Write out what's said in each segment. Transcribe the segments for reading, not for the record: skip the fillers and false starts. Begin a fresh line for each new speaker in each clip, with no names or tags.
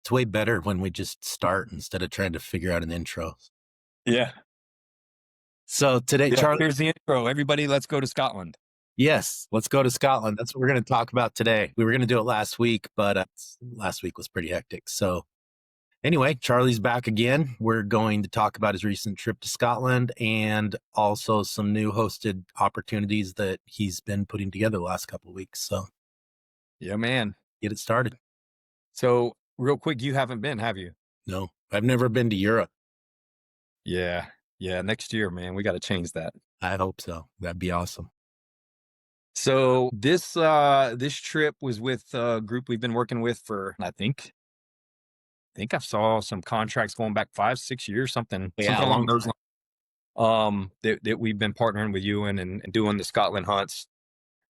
It's way better when we just start instead of trying to figure out an intro.
Yeah.
So today,
Yeah.
Charlie,
Here's the intro. Everybody, let's go to Scotland.
yes, let's go to Scotland. That's what we're going to talk about today. We were going to do it last week, but last week was pretty hectic. So anyway, Charlie's back again. We're going to talk about his recent trip to Scotland and also some new hosted opportunities that he's been putting together the last couple of weeks. So
Yeah, man.
get it started.
So real quick, you haven't been, have you?
No, I've never been to Europe.
Yeah. Yeah. Next year, man, we got to change that.
I hope so. That'd be awesome.
So this trip was with a group we've been working with for, I think I saw some contracts going back 5-6 years, something along those lines. That we've been partnering with you and doing the Scotland hunts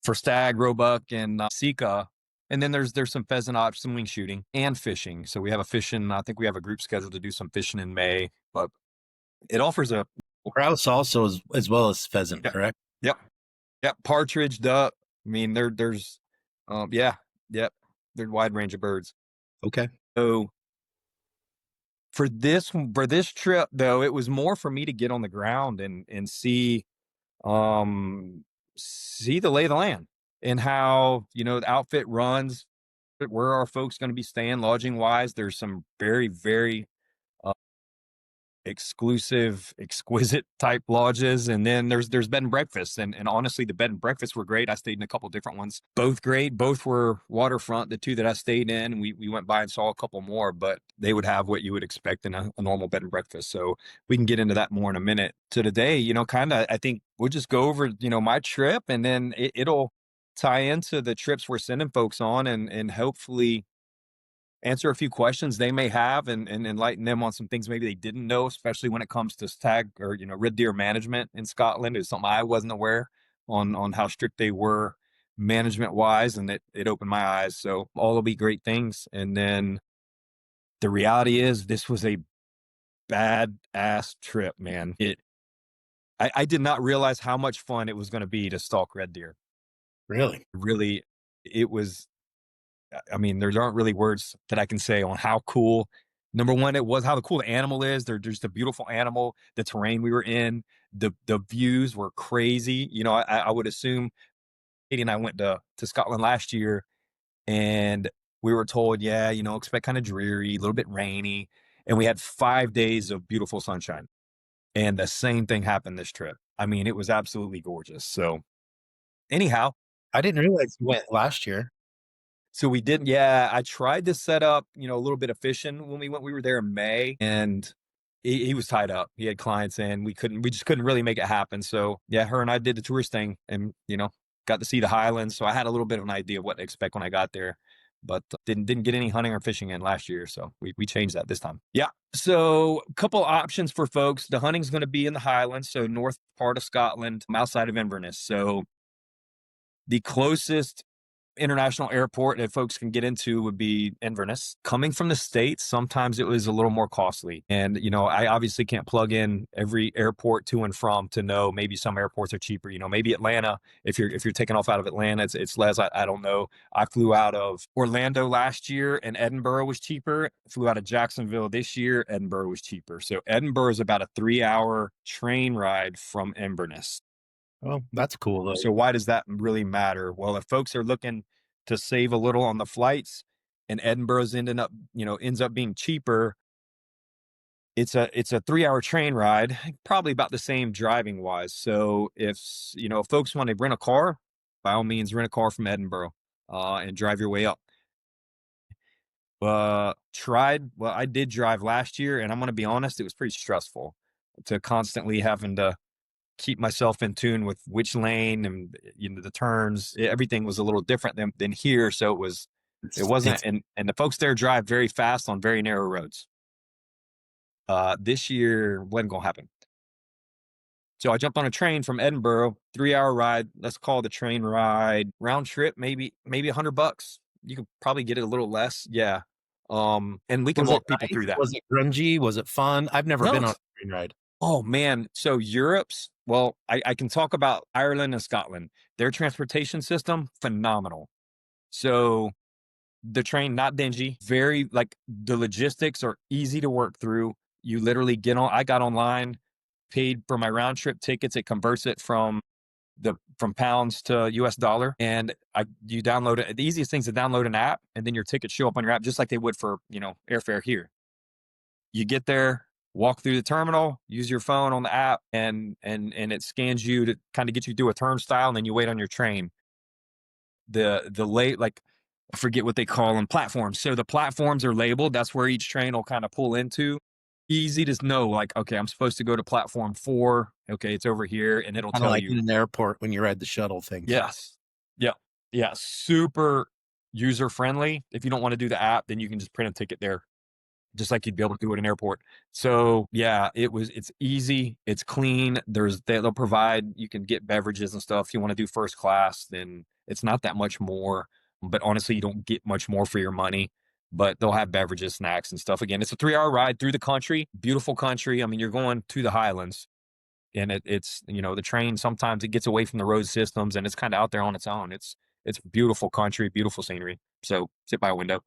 for stag, roebuck, and sika. And then there's some pheasant ops, some wing shooting, and fishing. So we have I think we have a group scheduled to do some fishing in May, but it offers a
grouse also as well as pheasant, correct?
Yep. Partridge, duck. I mean, there's yep. There's a wide range of birds.
Okay.
So for this trip though, it was more for me to get on the ground and see the lay of the land and how, the outfit runs, where are folks going to be staying lodging wise. There's some very, very exclusive, exquisite type lodges. And then there's bed and breakfasts. And honestly, the bed and breakfasts were great. I stayed in a couple different ones, both great. Both were waterfront. The two that I stayed in, we went by and saw a couple more, but they would have what you would expect in a normal bed and breakfast. So we can get into that more in a minute. So today, I think we'll just go over, my trip, and then it'll tie into the trips we're sending folks on and hopefully answer a few questions they may have and enlighten them on some things maybe they didn't know, especially when it comes to stag or, red deer management in Scotland. Is something I wasn't aware on how strict they were management wise. And it opened my eyes. So all will be great things. And then the reality is this was a bad ass trip, man. I did not realize how much fun it was going to be to stalk red deer. Really, it was. I mean, there aren't really words that I can say on how cool. Number one, it was how cool the animal is. They're just a beautiful animal. The terrain we were in, the views were crazy. I would assume Katie and I went to Scotland last year, and we were told, expect kind of dreary, a little bit rainy, and we had 5 days of beautiful sunshine. And the same thing happened this trip. I mean, it was absolutely gorgeous. So, anyhow,
I didn't realize you went last year.
So we did. Yeah, I tried to set up, a little bit of fishing when we went. We were there in May, and he was tied up. He had clients in. We just couldn't really make it happen. So yeah, her and I did the tourist thing, and got to see the Highlands. So I had a little bit of an idea of what to expect when I got there, but didn't get any hunting or fishing in last year. So we changed that this time. Yeah. So a couple options for folks. The hunting's going to be in the Highlands, so north part of Scotland, outside of Inverness. So the closest international airport that folks can get into would be Inverness. Coming from the States, sometimes it was a little more costly. And, I obviously can't plug in every airport to and from to know. Maybe some airports are cheaper. Maybe Atlanta, if you're taking off out of Atlanta, it's less. I don't know. I flew out of Orlando last year and Edinburgh was cheaper. Flew out of Jacksonville this year, Edinburgh was cheaper. So Edinburgh is about a 3-hour train ride from Inverness.
Oh, that's cool though.
So why does that really matter? Well, if folks are looking to save a little on the flights and Edinburgh's ends up being cheaper, it's a 3-hour train ride, probably about the same driving wise. So if folks want to rent a car, by all means rent a car from Edinburgh and drive your way up. I did drive last year, and I'm going to be honest, it was pretty stressful to constantly having to keep myself in tune with which lane and the turns. Everything was a little different than here. So it wasn't, and the folks there drive very fast on very narrow roads. This year wasn't gonna happen. So I jumped on a train from Edinburgh, 3-hour ride. Let's call the train ride round trip, maybe $100. You could probably get it a little less. Yeah. And we can walk people through that.
Was it grungy? Was it fun? I've never been on a train ride.
Oh man. So I can talk about Ireland and Scotland. Their transportation system, phenomenal. So The train, not dingy, very like the logistics are easy to work through. You literally get on, I got online, paid for my round trip tickets. It converts it from pounds to US dollar. And you download it. The easiest thing is to download an app and then your tickets show up on your app, just like they would for, airfare here. You get there, walk through the terminal, use your phone on the app, and it scans you to kind of get you through a turnstile, and then you wait on your train. The late, like, I forget what they call them, platforms. So the platforms are labeled. That's where each train will kind of pull into. Easy to know, like, okay, I'm supposed to go to platform 4. Okay, it's over here, and it'll
Kind of
tell
like
you.
in an airport when you ride the shuttle thing.
Yes. Yeah. Yeah. Super user friendly. If you don't want to do the app, then you can just print a ticket there, just like you'd be able to do at an airport. So yeah, it's easy, it's clean. They'll provide, you can get beverages and stuff. If you want to do first class, then it's not that much more, but honestly, you don't get much more for your money. But they'll have beverages, snacks, and stuff. Again, it's a 3-hour ride through the country, beautiful country. I mean, you're going to the Highlands, and it's the train, sometimes it gets away from the road systems, and it's kind of out there on its own. It's beautiful country, beautiful scenery. So sit by a window.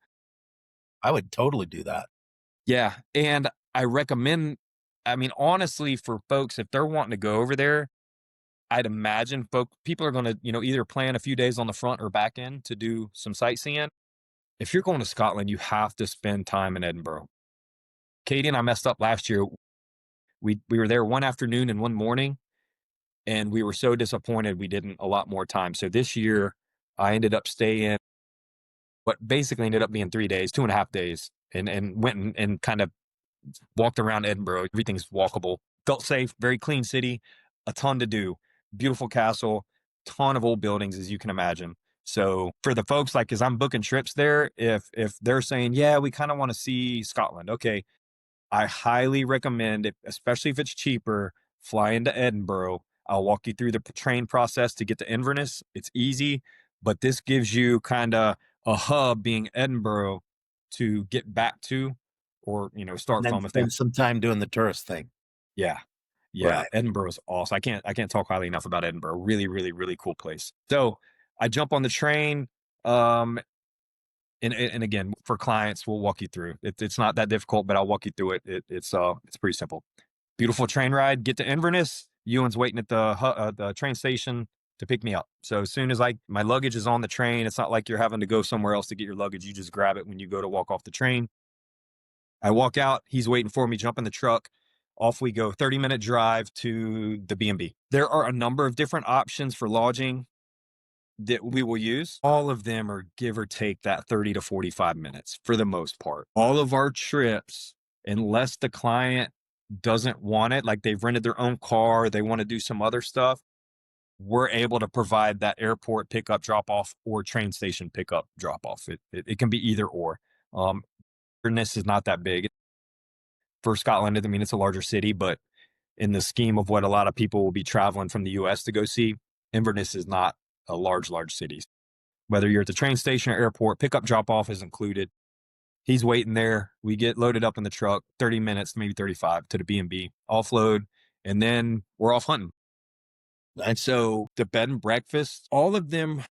I would totally do that.
Yeah, and I recommend, I mean, honestly, for folks, if they're wanting to go over there, I'd imagine people are gonna, either plan a few days on the front or back end to do some sightseeing. If you're going to Scotland, you have to spend time in Edinburgh. Katie and I messed up last year. We were there one afternoon and one morning, and we were so disappointed we didn't a lot more time. So this year, I ended up staying what basically ended up being 3 days, 2.5 days, and went and kind of walked around Edinburgh. Everything's walkable. Felt safe, very clean city, a ton to do. Beautiful castle, ton of old buildings, as you can imagine. So for the folks, like, as I'm booking trips there, if they're saying, yeah, we kind of want to see Scotland, okay, I highly recommend it, especially if it's cheaper, fly into Edinburgh. I'll walk you through the train process to get to Inverness. It's easy, but this gives you kind of a hub, being Edinburgh, to get back to, or
And
start
then
from if they.
spend some time doing the tourist thing.
Yeah. Yeah.
Right.
Edinburgh is awesome. I can't talk highly enough about Edinburgh. Really, really, really cool place. So I jump on the train. Um, and again, for clients, we'll walk you through. It's not that difficult, but I'll walk you through it. It's pretty simple. Beautiful train ride. Get to Inverness. Ewan's waiting at the train station to pick me up. So as soon as my luggage is on the train, it's not like you're having to go somewhere else to get your luggage. You just grab it when you go to walk off the train. I walk out. He's waiting for me. Jump in the truck. Off we go. 30-minute drive to the B&B. There are a number of different options for lodging that we will use. All of them are give or take that 30 to 45 minutes for the most part. All of our trips, unless the client doesn't want it, like they've rented their own car, they want to do some other stuff, we're able to provide that airport pickup, drop off, or train station pickup, drop off. It can be either or. Inverness is not that big for Scotland. I mean, it's a larger city, but in the scheme of what a lot of people will be traveling from the US to go see, Inverness is not a large city. Whether you're at the train station or airport, pickup drop off is included. He's waiting there. We get loaded up in the truck, 30 minutes, maybe 35 to the B&B, offload, and then we're off hunting. And so the bed and breakfast, all of them,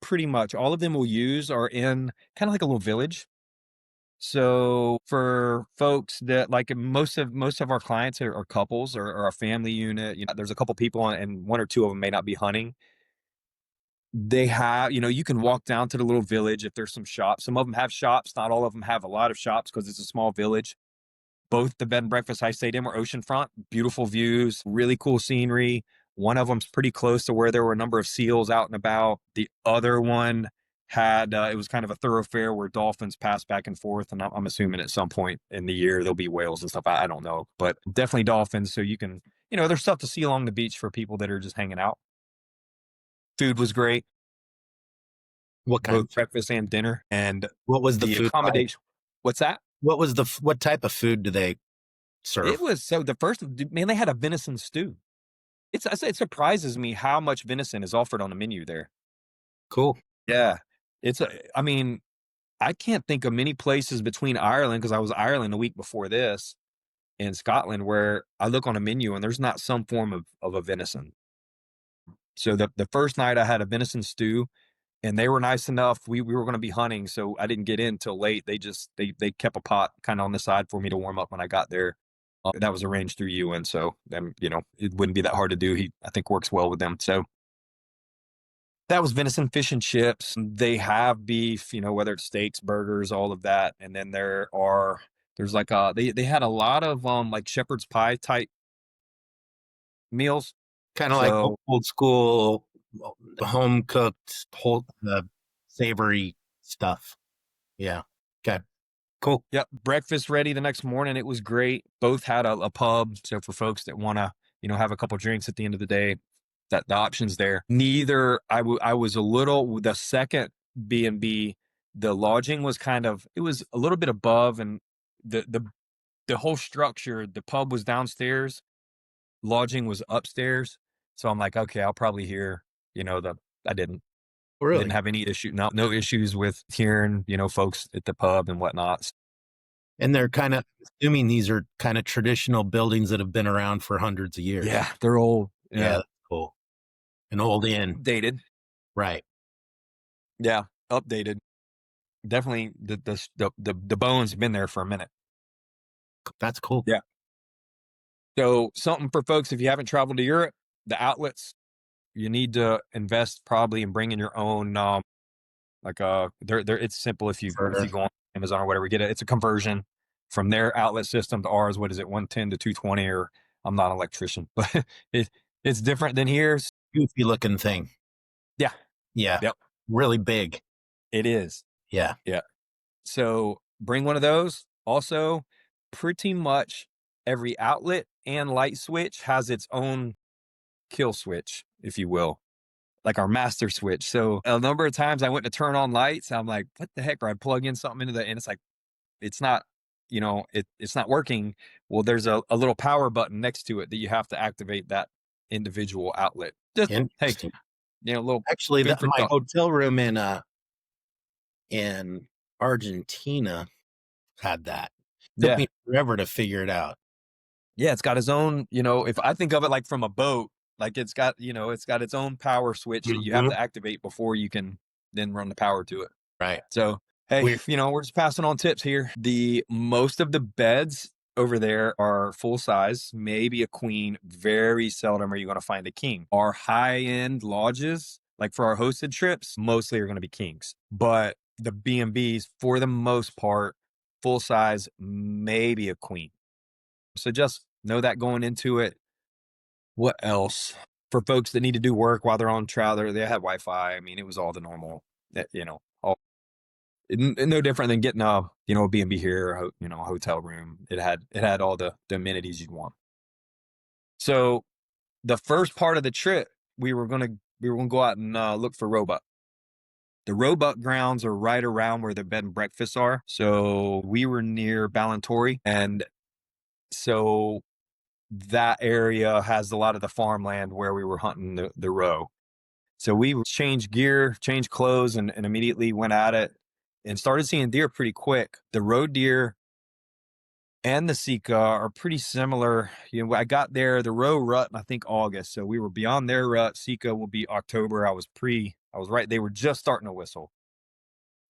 pretty much all of them we'll use are in kind of like a little village. So for folks that, like, most of our clients are couples or a family unit, there's a couple people and one or two of them may not be hunting. They have, you can walk down to the little village if there's some shops. Some of them have shops. Not all of them have a lot of shops because it's a small village. Both the bed and breakfast I stayed in were oceanfront, beautiful views, really cool scenery. One of them's pretty close to where there were a number of seals out and about. The other one had, it was kind of a thoroughfare where dolphins pass back and forth. And I'm assuming at some point in the year, there'll be whales and stuff. I don't know, but definitely dolphins. So you can, there's stuff to see along the beach for people that are just hanging out. Food was great,
What kind?
both breakfast and dinner. And
What was the food like?
accommodation. What's that?
What type of food do they serve?
It was, so the first, man, they had a venison stew. It surprises me how much venison is offered on the menu there.
Cool.
Yeah. I mean, I can't think of many places between Ireland, because I was Ireland a week before this, in Scotland, where I look on a menu and there's not some form of a venison. So the first night I had a venison stew, and they were nice enough. We were going to be hunting, so I didn't get in till late. They kept a pot kind of on the side for me to warm up when I got there. That was arranged through UN, so then it wouldn't be that hard to do. He, I think, works well with them. So that was venison, fish, and chips. They have beef, whether it's steaks, burgers, all of that. And then there's like they had a lot of like shepherd's pie type meals.
Kind of like
So
old school, home cooked, whole savory stuff. Yeah. Okay. Cool.
yep, breakfast ready the next morning. It was great. Both had a pub, so for folks that want to have a couple drinks at the end of the day, that the options there. Neither I was a little, the second B&B, the lodging was it was a little bit above, and the whole structure, the pub was downstairs, lodging was upstairs. So I'm like, okay, I'll probably hear, I didn't
Really?
have any issue, no issues with hearing, folks at the pub and whatnot.
And they're kind of assuming these are kind of traditional buildings that have been around for hundreds of years.
Yeah, they're old.
Yeah,
Yeah,
that's cool. An old inn.
dated.
Right.
Yeah, updated. Definitely the bones have been there for a minute.
That's cool.
Yeah. So something for folks, if you haven't traveled to Europe, the outlets, you need to invest probably in bringing your own, it's simple. If you go on Amazon or whatever, it's a conversion from their outlet system to ours. What is it? 110 to 220, or I'm not an electrician, but it's different than here.
Goofy looking thing.
Yeah.
Yeah.
Yep.
Really big.
It is.
Yeah.
Yeah. So bring one of those. Also, pretty much every outlet and light switch has its own kill switch, if you will, like our master switch. So a number of times I went to turn on lights. I'm like, what the heck? Or I plug in something into and it's like, it's not, it's not working. Well, there's a little power button next to it that you have to activate that individual outlet. Just, hey,
Interesting.
little.
Actually,
food for
my
thought.
hotel room in Argentina had that. Took
Yeah.
me forever to figure it out.
Yeah, it's got its own, if I think of it like from a boat, like it's got its own power switch that you have to activate before you can then run the power to it.
Right.
So, hey,
Weird.
we're just passing on tips here. Most of the beds over there are full size, maybe a queen. Very seldom are you going to find a king. Our high end lodges, like for our hosted trips, mostly are going to be kings. But the B&Bs, for the most part, full size, maybe a queen. So just know that going into it. What else? For folks that need to do work while they're on travel, they had Wi-Fi. I mean, it was all the normal, all no different than getting a B&B here, a hotel room. It had all the amenities you'd want. So the first part of the trip, we were gonna go out and look for roebuck. The roebuck grounds are right around where the bed and breakfasts are. So we were near Ballantory, and so that area has a lot of the farmland where we were hunting the roe. So we changed gear, changed clothes, and immediately went at it and started seeing deer pretty quick. The roe deer and the sika are pretty similar. I got there, the roe rut, I think August. So we were beyond their rut. Sika will be October. I was right. They were just starting to whistle.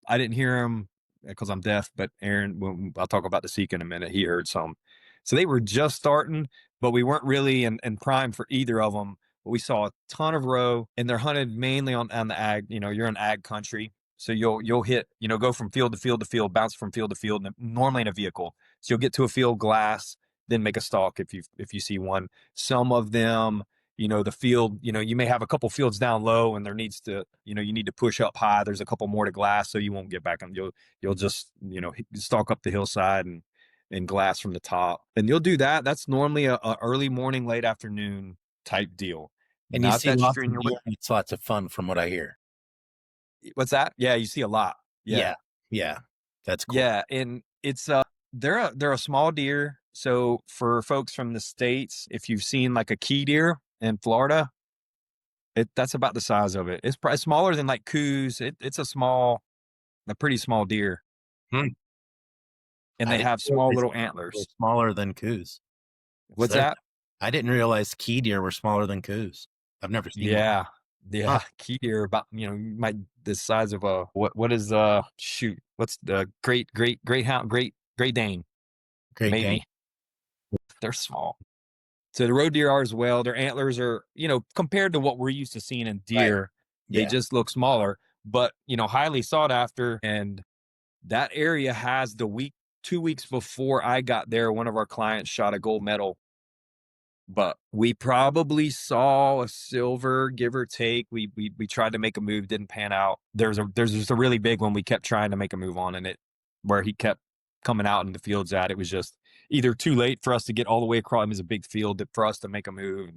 I didn't hear them because I'm deaf, but Aaron, I'll talk about the sika in a minute. He heard some. So they were just starting, but we weren't really in prime for either of them. But we saw a ton of roe, and they're hunted mainly on the ag. You're in ag country, so you'll hit, go from field to field to field, bounce from field to field, normally in a vehicle. So you'll get to a field glass, then make a stalk if you see one. Some of them, the field, you may have a couple fields down low, and there needs to, you need to push up high. There's a couple more to glass, so you won't get back on. You'll just, stalk up the hillside and glass from the top, and you'll do that. That's normally a early morning, late afternoon type deal.
And
Not
you see
that
lots of
strenuous.
deer. It's lots of fun from what I hear.
What's that? Yeah, you see a lot.
Yeah. That's cool.
Yeah, and it's they're a small deer. So for folks from the States, if you've seen like a key deer in Florida, that's about the size of it. It's probably smaller than like coos. It's a pretty small deer. And they have small little antlers.
Smaller than coos.
What's that?
I didn't realize key deer were smaller than coos. I've never seen one.
Yeah. Key deer about, might the size of a what is shoot, what's the greyhound, Great Dane,
Great Dane.
maybe. They're small. So the roe deer are as well. Their antlers are, compared to what we're used to seeing in
Right.
deer, they
Yeah.
just look smaller, but highly sought after. And that area has 2 weeks before I got there, one of our clients shot a gold medal, but we probably saw a silver, give or take. We tried to make a move, didn't pan out. There's just a really big one we kept trying to make a move on, and where he kept coming out in the fields at, it was just either too late for us to get all the way across. It was a big field for us to make a move.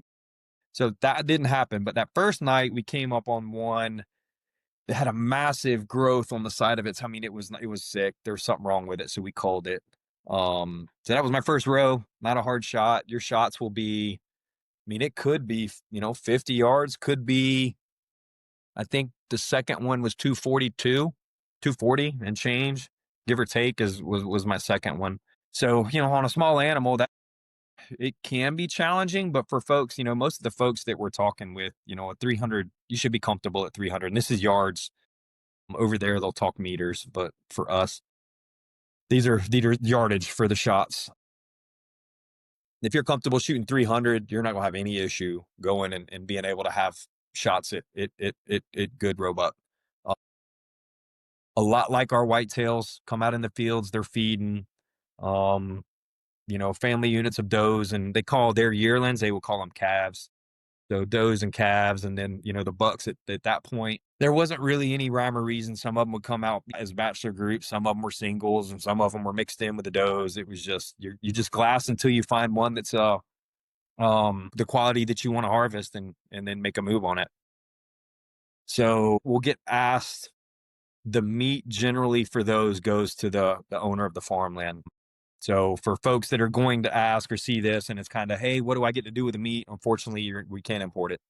So that didn't happen. But that first night we came up on one that had a massive growth on the side of it. I mean, it was sick. There was something wrong with it. So we called it. So that was my first row, not a hard shot. Your shots will be, I mean, it could be, 50 yards, could be, I think the second one was 240 and change, give or take, was my second one. So, on a small animal, that it can be challenging, but for folks, most of the folks that we're talking with, at 300, you should be comfortable at 300. And this is yards. Over there, they'll talk meters, but for us, these are yardage for the shots. If you're comfortable shooting 300, you're not gonna have any issue going and being able to have shots at good roebuck. Uh, a lot like our whitetails come out in the fields, they're feeding, family units of does, and they call their yearlings, they will call them calves. So does and calves, and then the bucks at that point. There wasn't really any rhyme or reason. Some of them would come out as bachelor groups, some of them were singles, and some of them were mixed in with the does. It was just you just glass until you find one that's the quality that you want to harvest, and then make a move on it. So we'll get asked. The meat generally for those goes to the owner of the farmland. So for folks that are going to ask or see this, and it's kind of, hey, what do I get to do with the meat? Unfortunately, we can't import it.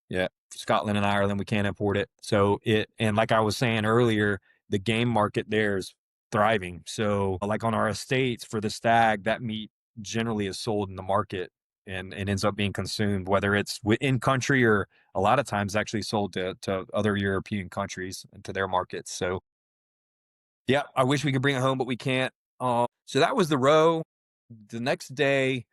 Yeah, Scotland and Ireland, we can't import it. So and like I was saying earlier, the game market there is thriving. So like on our estates for the stag, that meat generally is sold in the market and ends up being consumed, whether it's in country or a lot of times actually sold to other European countries and to their markets. So yeah, I wish we could bring it home, but we can't. So that was the roe. The next day,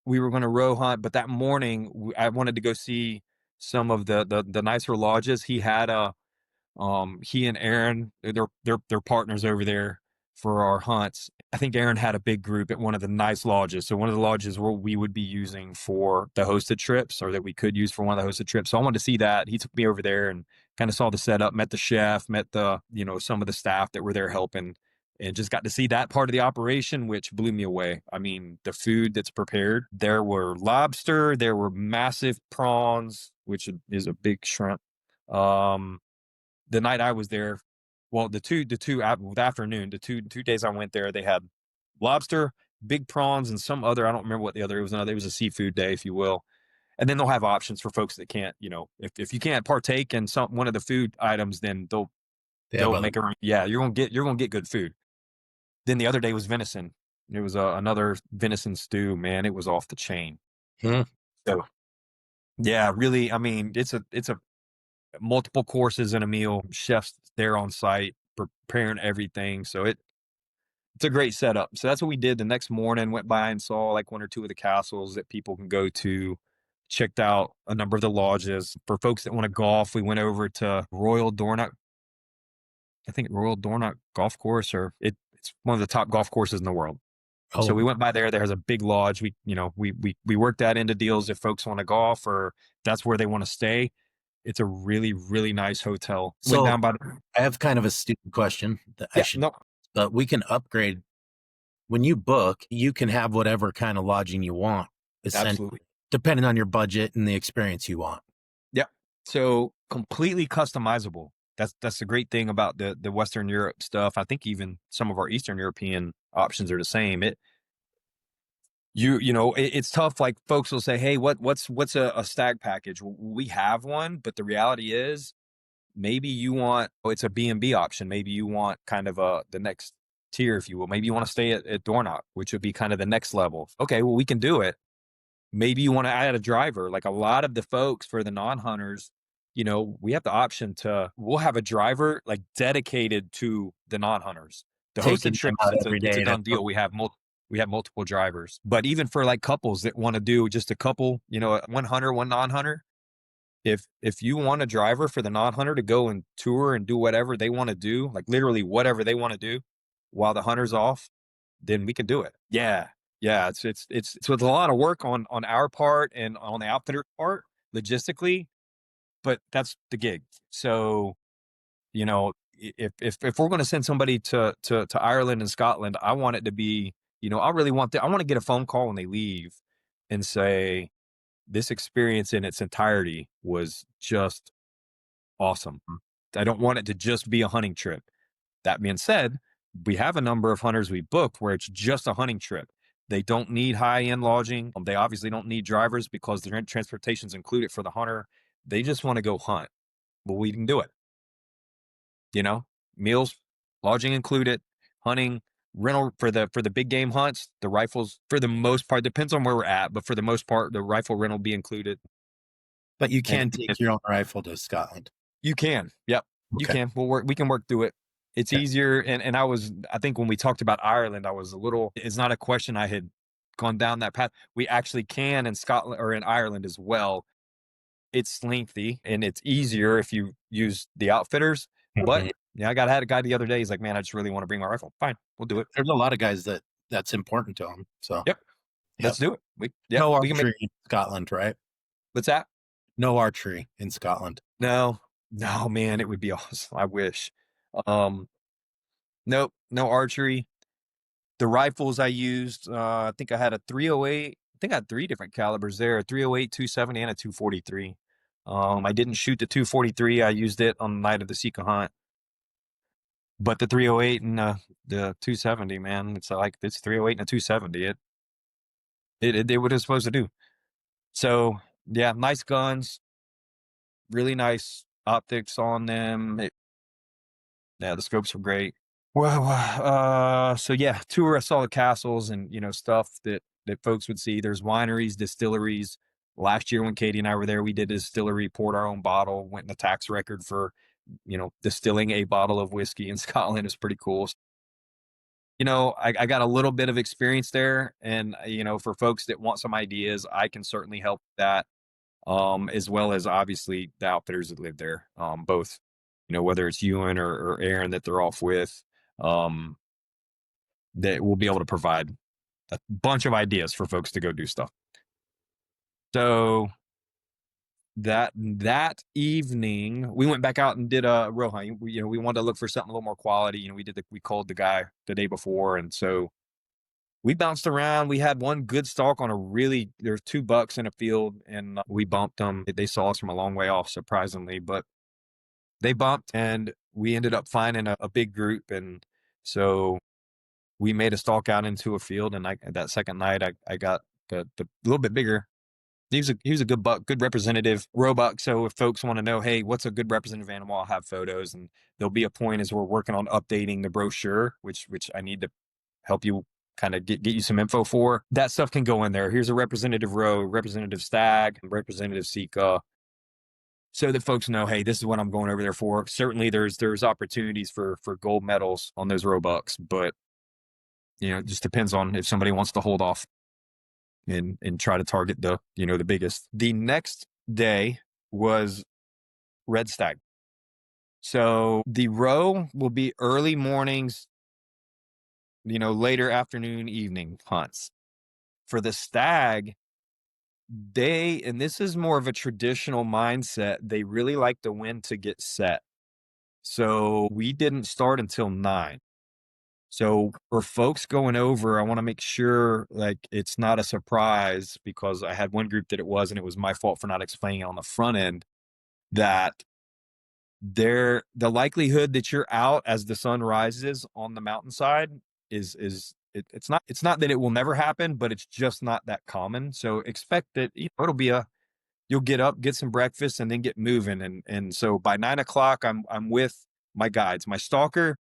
we were going to roe hunt, but that morning I wanted to go see some of the nicer lodges. He and Aaron, they're partners over there for our hunts. I think Aaron had a big group at one of the nice lodges. So one of the lodges where we would be using for the hosted trips, or that we could use for one of the hosted trips. So I wanted to see that. He took me over there and kind of saw the setup, met the chef, met some of the staff that were there helping, and just got to see that part of the operation, which blew me away. I mean, the food that's prepared, there were lobster, there were massive prawns, which is a big shrimp. The night I was there, well, the afternoon, the two days I went there, they had lobster, big prawns, and some other, I don't remember what the other, it was a seafood day, if you will. And then they'll have options for folks that can't, if you can't partake in one of the food items, then they'll make you're gonna get good food. Then the other day was venison. It was another venison stew. Man, it was off the chain. So yeah, really, I mean, it's a multiple courses in a meal, chefs there on site preparing everything. So it's a great setup. So that's what we did the next morning. Went by and saw like one or two of the castles that people can go to. Checked out a number of the lodges. For folks that want to golf, we went over to Royal Dornoch Golf Course, or it's one of the top golf courses in the world.
Oh.
So we went by there. There's a big lodge. We worked that into deals if folks want to golf or that's where they want to stay. It's a really, really nice hotel.
So I have kind of a stupid question that but we can upgrade. When you book, you can have whatever kind of lodging you want,
Absolutely,
depending on your budget and the experience you want.
Yeah. So completely customizable. That's the great thing about the Western Europe stuff. I think even some of our Eastern European options are the same. It's tough. Like folks will say, hey, what's a stag package? Well, we have one, but the reality is maybe you want, it's a B&B option. Maybe you want kind of the next tier, if you will. Maybe you want to stay at Dornoch, which would be kind of the next level. Okay, well, we can do it. Maybe you want to add a driver. Like a lot of the folks for the non-hunters, we have the option we'll have a driver like dedicated to the non-hunters. The hosted
Taking them
trips,
out
it's a
every
it's a
day to
done deal. We have multiple drivers. But even for like couples that want to do just a couple, one hunter, one non-hunter, if you want a driver for the non-hunter to go and tour and do whatever they want to do, like literally whatever they want to do while the hunter's off, then we can do it. Yeah. Yeah. It's with a lot of work on our part and on the outfitter part logistically, but that's the gig. So, if we're going to send somebody to Ireland and Scotland, I want it to be, I want to get a phone call when they leave and say, this experience in its entirety was just awesome. I don't want it to just be a hunting trip. That being said, we have a number of hunters we booked where it's just a hunting trip. They don't need high-end lodging. They obviously don't need drivers because the transportation's included for the hunter. They just want to go hunt. Well, we can do it. Meals, lodging included, hunting, rental for the big game hunts, the rifles for the most part, depends on where we're at, but for the most part, the rifle rental be included.
But you
And
can take your own rifle to Scotland.
you can. Yep. You
Okay.
can. We can work through it. It's
Okay.
easier. And I think when we talked about Ireland, it's not a question I had gone down that path. We actually can in Scotland or in Ireland as well. It's lengthy and it's easier if you use the outfitters. But
Mhm.
yeah, I had a guy the other day. He's like, man, I just really want to bring my rifle. Fine. We'll do it.
There's a lot of guys that's important to them. So,
Yep.
yep.
Let's do it.
No
We can make,
archery in Scotland, right?
what's that?
No archery in Scotland.
No, man, it would be awesome. I wish. Um, nope, no archery. The rifles I used, I think I had a 308. I think I had three different calibers there, a 308, 270, and a 243. I didn't shoot the 243. I used it on the night of the Sika hunt. But the 308 and the 270, man, it's 308 and a 270. It did what it's supposed to do. So yeah, nice guns, really nice optics on them. Yeah, the scopes were great. Well, so yeah, tour. I saw the castles and stuff that folks would see. There's wineries, distilleries. Last year when Katie and I were there, we did a distillery, poured our own bottle, went in the tax record for distilling a bottle of whiskey in Scotland. Is pretty cool. I got a little bit of experience there, and for folks that want some ideas, I can certainly help that. As well as obviously the outfitters that live there, both, whether it's Ewan or Aaron that they're off with, um, that will be able to provide a bunch of ideas for folks to go do stuff. So that evening, we went back out and did a row hunt. We wanted to look for something a little more quality. We called the guy the day before, and so we bounced around. We had one good stalk on there's two bucks in a field, and we bumped them. They saw us from a long way off, surprisingly, but they bumped, and we ended up finding a big group. And so we made a stalk out into a field. And that second night, I got the little bit bigger. He was a good buck, good representative roebuck. So if folks want to know, hey, what's a good representative animal, I'll have photos, and there'll be a point as we're working on updating the brochure, which I need to help you kind of get you some info for. That stuff can go in there. Here's a representative roe, representative stag, representative sika, so that folks know, hey, this is what I'm going over there for. Certainly there's opportunities for gold medals on those roebucks, but it just depends on if somebody wants to hold off and try to target the biggest. The next day was red stag. So the roe will be early mornings, later afternoon, evening hunts. For the stag, and this is more of a traditional mindset, they really like the wind to get set. So we didn't start until 9. So for folks going over, I want to make sure it's not a surprise, because I had one group that it was, and it was my fault for not explaining it on the front end, that the likelihood that you're out as the sun rises on the mountainside it's not that it will never happen, but it's just not that common. So expect that it'll be you'll get up, get some breakfast, and then get moving. And so by 9:00, I'm with my guides, my stalker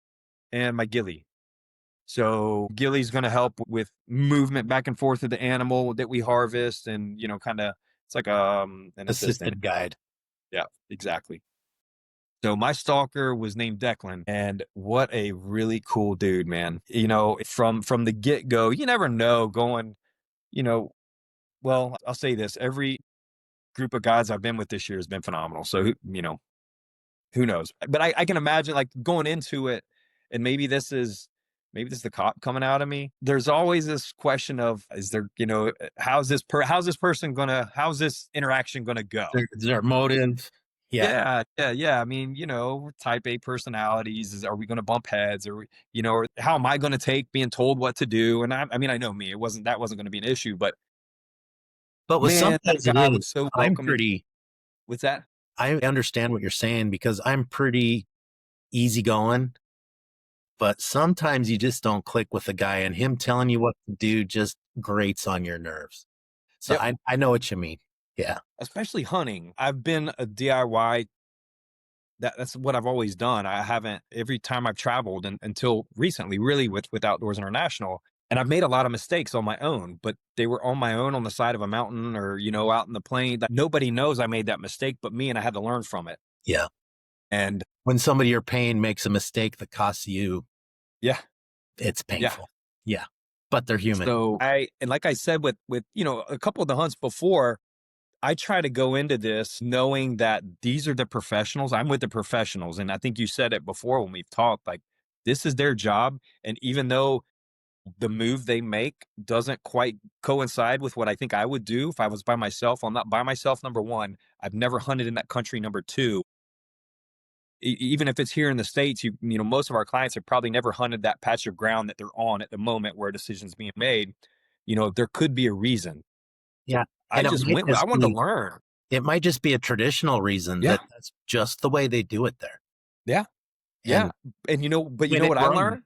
and my ghillie. So ghillie's going to help with movement back and forth of the animal that we harvest, and kind of it's like an assistant.
Assisted guide.
Yeah, exactly. So my stalker was named Declan, and what a really cool dude, man. From the get go, you never know going. You know, well, I'll say this: every group of guys I've been with this year has been phenomenal. So who knows? But I can imagine like going into it, and maybe this is the cop coming out of me. There's always this question of, is there, how's this interaction gonna go?
Is there motive? Yeah.
Yeah, yeah, yeah. I mean, type A personalities. Are we gonna bump heads? Or how am I gonna take being told what to do? And I mean, I know me. That wasn't gonna be an issue. But
But with some
man, that
guys it
guy
is.
was so
I'm
welcoming.
pretty
What's that?
I understand what you're saying because I'm pretty easygoing, but sometimes you just don't click with the guy and him telling you what to do just grates on your nerves. So
Yep.
I know what you mean. Yeah.
Especially hunting. I've been a DIY. That's what I've always done. I haven't every time I've traveled and until recently, really with Outdoors International, and I've made a lot of mistakes on my own, but they were on my own on the side of a mountain or out in the plain. That nobody knows I made that mistake but me, and I had to learn from it.
Yeah.
And
When somebody you're paying makes a mistake that costs you,
yeah,
it's
yeah.
painful. Yeah. But they're human.
So like I said with a couple of the hunts before, I try to go into this knowing that these are the professionals. I'm with the professionals. And I think you said it before when we've talked, like this is their job. And even though the move they make doesn't quite coincide with what I think I would do if I was by myself, I'm not by myself, number one. I've never hunted in that country, number two. Even if it's here in the States, most of our clients have probably never hunted that patch of ground that they're on at the moment where a decision's being made. There could be a reason.
Yeah.
I
And
just went with I wanted to learn.
it might just be a traditional reason
Yeah.
that that's just the way they do it there.
Yeah. Yeah.
And
And but you
when
know
it
what I
wrong,
learned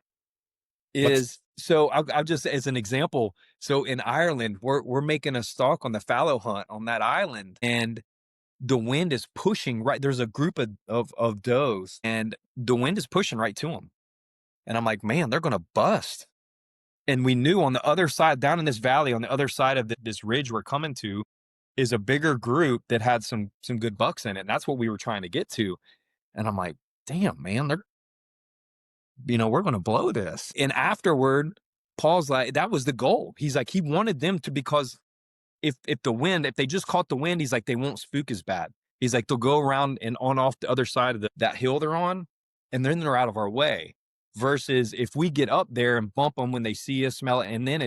what's
is, so I'll just as an example. So in Ireland, we're making a stalk on the fallow hunt on that island, and the wind is pushing right. There's a group of does, and the wind is pushing right to them. And I'm like, man, they're gonna bust. And we knew on the other side, down in this valley, on the other side of this ridge we're coming to, is a bigger group that had some good bucks in it. And that's what we were trying to get to. And I'm like, damn, man, we're going to blow this. And afterward, Paul's like, that was the goal. He's like, he wanted them to, because if they just caught the wind, he's like, they won't spook as bad. He's like, they'll go around and on off the other side of that hill they're on, and then they're out of our way. Versus if we get up there and bump them when they see us, smell it, and then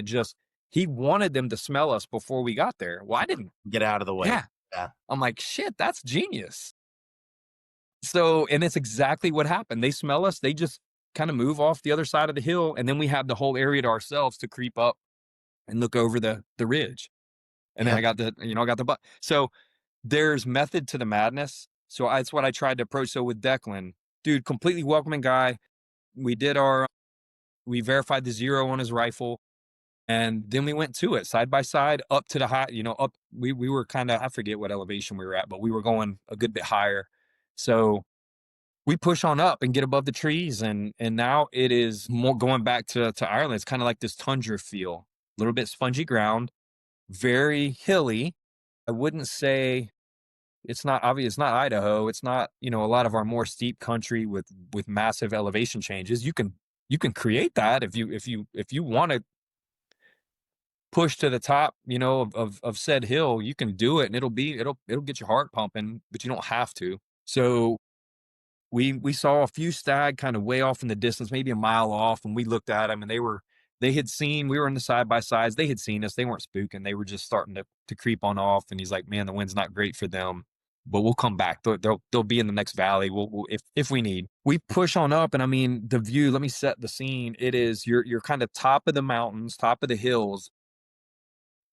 he wanted them to smell us before we got there. Well, I didn't.
get out of the way.
Yeah.
Yeah.
I'm like, shit, that's genius. So, and it's exactly what happened. They smell us. They just kind of move off the other side of the hill. And then we have the whole area to ourselves to creep up and look over the ridge. And then
Yeah.
I got the butt. So there's method to the madness. So that's what I tried to approach. So with Declan, dude, completely welcoming guy. We verified the zero on his rifle. And then we went to it side by side up to the high, we were kind of, I forget what elevation we were at, but we were going a good bit higher. So we push on up and get above the trees. And now it is more going back to Ireland. It's kind of like this tundra feel, a little bit spongy ground, very hilly. I wouldn't say it's not obvious. It's not Idaho. It's not, a lot of our more steep country with massive elevation changes. You can create that if you want to push to the top, of said hill, you can do it, and it'll get your heart pumping, but you don't have to. So we saw a few stag kind of way off in the distance, maybe a mile off, and we looked at them, and we were in the side by sides. They had seen us. They weren't spooking. They were just starting to creep on off. And he's like, man, the wind's not great for them, but we'll come back. They'll be in the next valley. We'll if we need. We push on up, and I mean the view. Let me set the scene. It is you're kind of top of the mountains, top of the hills,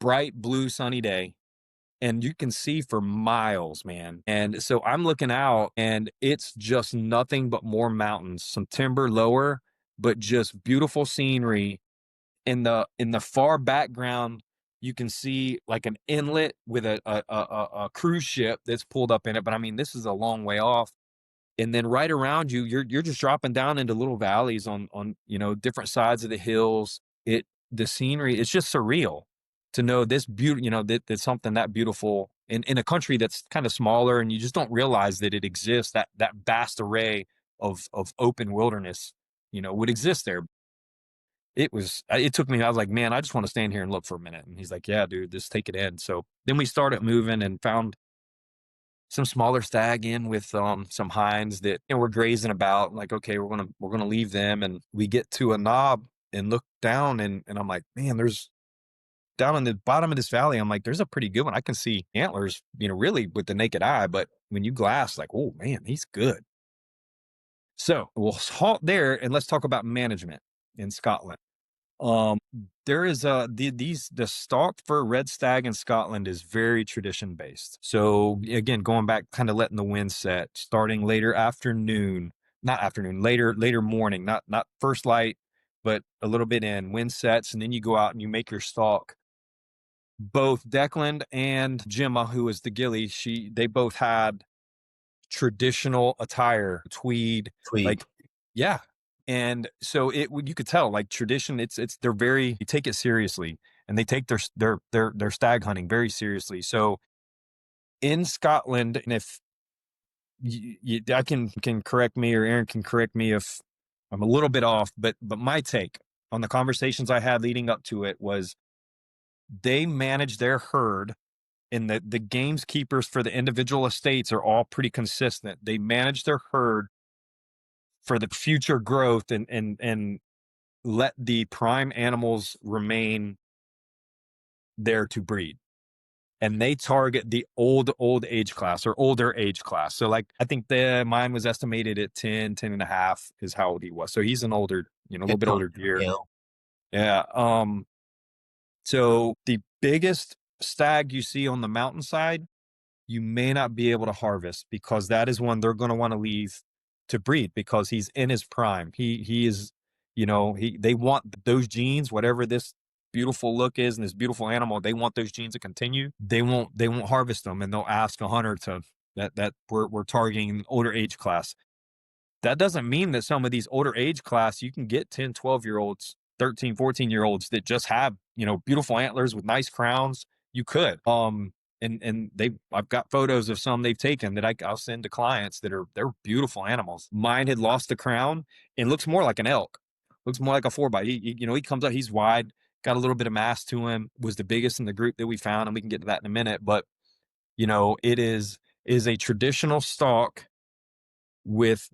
bright blue sunny day, and you can see for miles, man. And so I'm looking out, and it's just nothing but more mountains, some timber lower, but just beautiful scenery. In the far background, you can see like an inlet with a cruise ship that's pulled up in it, but I mean, this is a long way off. And then right around you, you're just dropping down into little valleys on different sides of the hills. The scenery, it's just surreal to know this beauty, that something that beautiful in a country that's kind of smaller, and you just don't realize that it exists, that vast array of open wilderness, would exist there. It took me, I was like, man, I just want to stand here and look for a minute. And he's like, yeah, dude, just take it in. So then we started moving and found some smaller stag in with some hinds that were grazing about. Like, okay, we're gonna leave them, and we get to a knob and look down, and I'm like, man, there's down in the bottom of this valley, I'm like, there's a pretty good one. I can see antlers, really with the naked eye, but when you glass, like, oh man, he's good. So we'll halt there and let's talk about management in Scotland. Um, there is the stalk for red stag in Scotland is very tradition based. So again, going back, kind of letting the wind set, starting later afternoon, not afternoon, later morning, not first light, but a little bit in, wind sets, and then you go out and you make your stalk. Both Declan and Gemma, who is the gilly, they both had traditional attire, tweed,
Tweed.
like, yeah. And so you could tell, like, tradition, they take it seriously, and they take their stag hunting very seriously. So in Scotland, and if I can correct me, or Aaron can correct me if I'm a little bit off, but my take on the conversations I had leading up to it was they manage their herd, and the gameskeepers for the individual estates are all pretty consistent. They manage their herd for the future growth, and let the prime animals remain there to breed. And they target the old age class, or older age class. So like, I think mine was estimated at 10 and a half is how old he was. So he's an older, a little bit older deer. Yeah. So the biggest stag you see on the mountainside, you may not be able to harvest, because that is one they're going to want to leave to breed, because he's in his prime. He is, they want those genes, whatever this beautiful look is and this beautiful animal, they want those genes to continue. They won't harvest them, and they'll ask a hunter that we're targeting an older age class. That doesn't mean that some of these older age class, you can get 10, 12 year olds, 13, 14-year-olds that just have, beautiful antlers with nice crowns. You could, and I've got photos of some they've taken that I'll send to clients they're beautiful animals. Mine had lost the crown and looks more like an elk, looks more like a 4x. He comes out, he's wide, got a little bit of mass to him, was the biggest in the group that we found, and we can get to that in a minute. But it is a traditional stalk with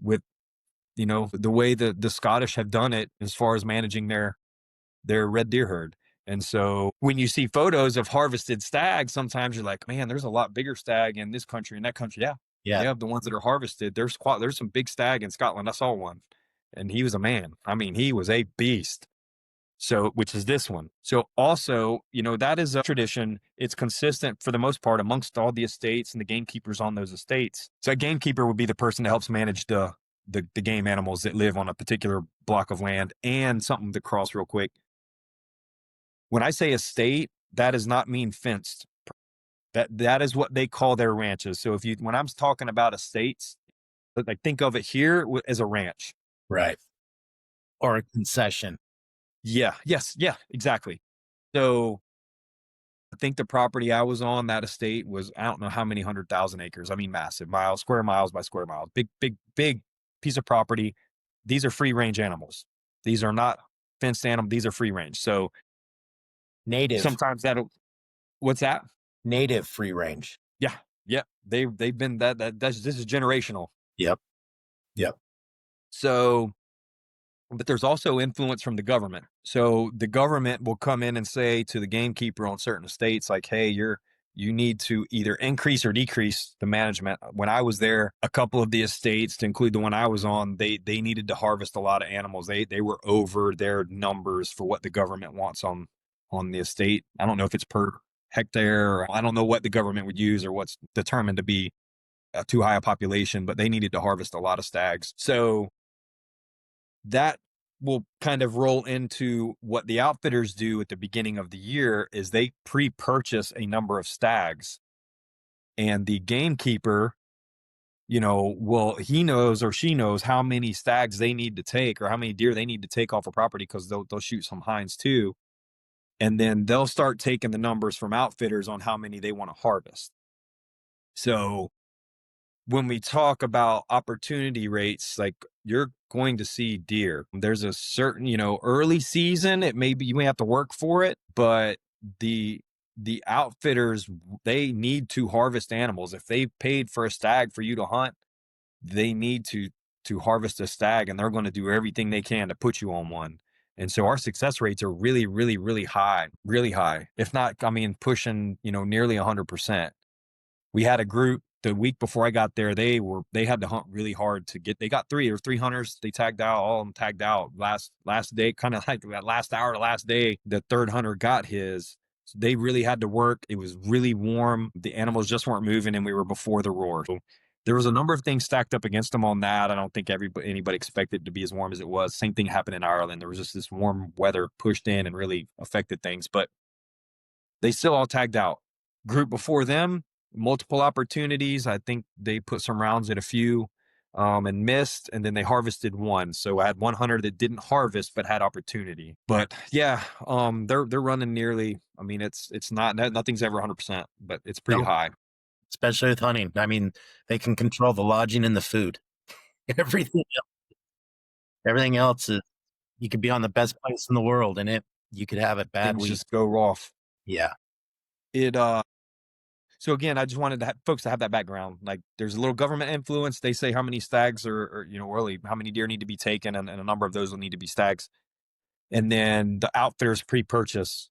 the way the Scottish have done it as far as managing their red deer herd. And so when you see photos of harvested stag, sometimes you're like, man, there's a lot bigger stag in this country and that country. Yeah. Yeah. The ones that are harvested, there's some big stag in Scotland. I saw one, and he was a man. I mean, he was a beast. So, which is this one. So also, that is a tradition. It's consistent for the most part amongst all the estates and the gamekeepers on those estates. So a gamekeeper would be the person that helps manage the game animals that live on a particular block of land. And something to cross real quick. When I say estate, that does not mean fenced. That is what they call their ranches. So when I'm talking about estates, like, think of it here as a ranch.
Right. Or a concession.
Yeah. Yes. Yeah, exactly. So I think the property I was on, that estate was, I don't know how many 100,000 acres. I mean, massive, square miles by square miles, big piece of property. These are free range animals. These are not fenced animals. These are free range. So
native.
Sometimes what's that?
Native free range.
Yeah. Yeah. They've been this is generational.
Yep.
So, but there's also influence from the government. So the government will come in and say to the gamekeeper on certain estates, like, hey, you need to either increase or decrease the management. When I was there, a couple of the estates, to include the one I was on, they needed to harvest a lot of animals. They were over their numbers for what the government wants on the estate. I don't know if it's per hectare, or I don't know what the government would use or what's determined to be too high a population, but they needed to harvest a lot of stags. So that will kind of roll into what the outfitters do at the beginning of the year, is they pre-purchase a number of stags, and the gamekeeper, he knows or she knows how many stags they need to take, or how many deer they need to take off a property, because they'll shoot some hinds too. And then they'll start taking the numbers from outfitters on how many they want to harvest. So when we talk about opportunity rates, like you're going to see deer. There's a certain, early season, it may be you may have to work for it, but the the outfitters, they need to harvest animals. If they paid for a stag for you to hunt, they need to harvest a stag, and they're going to do everything they can to put you on one. And so our success rates are really, really, really high, really high. If not, I mean, pushing, nearly 100%. We had a group the week before I got there. They had to hunt really hard to get. They got three hunters. They tagged out. All of them tagged out last day, kind of like that last hour, last day. The third hunter got his. So they really had to work. It was really warm. The animals just weren't moving, and we were before the roar. So there was a number of things stacked up against them on that. I don't think anybody expected it to be as warm as it was. Same thing happened in Ireland. There was just this warm weather pushed in and really affected things, but they still all tagged out. Group before them, multiple opportunities. I think they put some rounds at a few and missed, and then they harvested one. So I had one hunter that didn't harvest but had opportunity. But yeah, they're running nearly. I mean, it's not nothing's ever 100%, but it's pretty
No,
high.
especially with hunting. I mean, they can control the lodging and the food. Everything, everything else is you could be on the best place in the world, and you could have a bad
Things
week.
just go off.
Yeah,
It So again, I just wanted folks to have that background. Like, there's a little government influence. They say how many stags or really how many deer need to be taken, and a number of those will need to be stags. And then the outfitters pre-purchase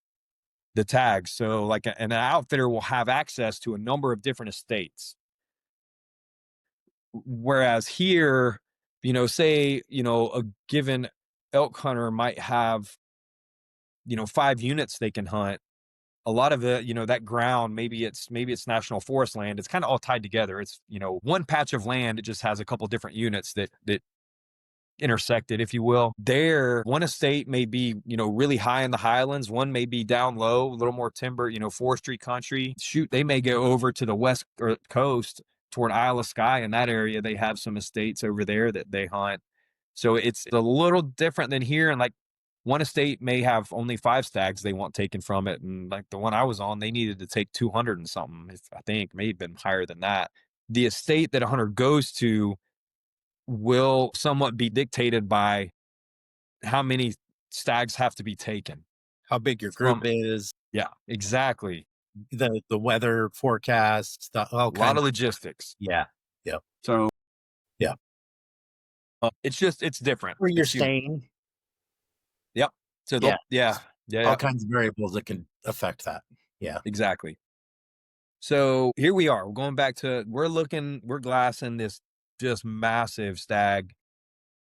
the tags. So like an outfitter will have access to a number of different estates. Whereas here, say, a given elk hunter might have, 5 units they can hunt. A lot of it, that ground, maybe it's national forest land. It's kind of all tied together. It's, one patch of land. It just has a couple different units that intersected, if you will. There, one estate may be, really high in the Highlands. One may be down low, a little more timber, forestry country. Shoot, they may go over to the west coast toward Isle of Skye. In that area, they have some estates over there that they hunt. So it's a little different than here. And like, one estate may have only 5 stags they want taken from it. And like the one I was on, they needed to take 200 and something. I think may have been higher than that. The estate that a hunter goes to will somewhat be dictated by how many stags have to be taken.
how big your group is,
Yeah, exactly.
the weather forecast, all
A lot
kinds
of logistics.
Yeah, yeah,
So
yeah.
it's different.
Where you're
It's unique.
staying,
Yep. So
yeah,
yeah,
all kinds of variables that can affect that. Yeah,
exactly. So here we are. We're going back to we're glassing this just massive stag,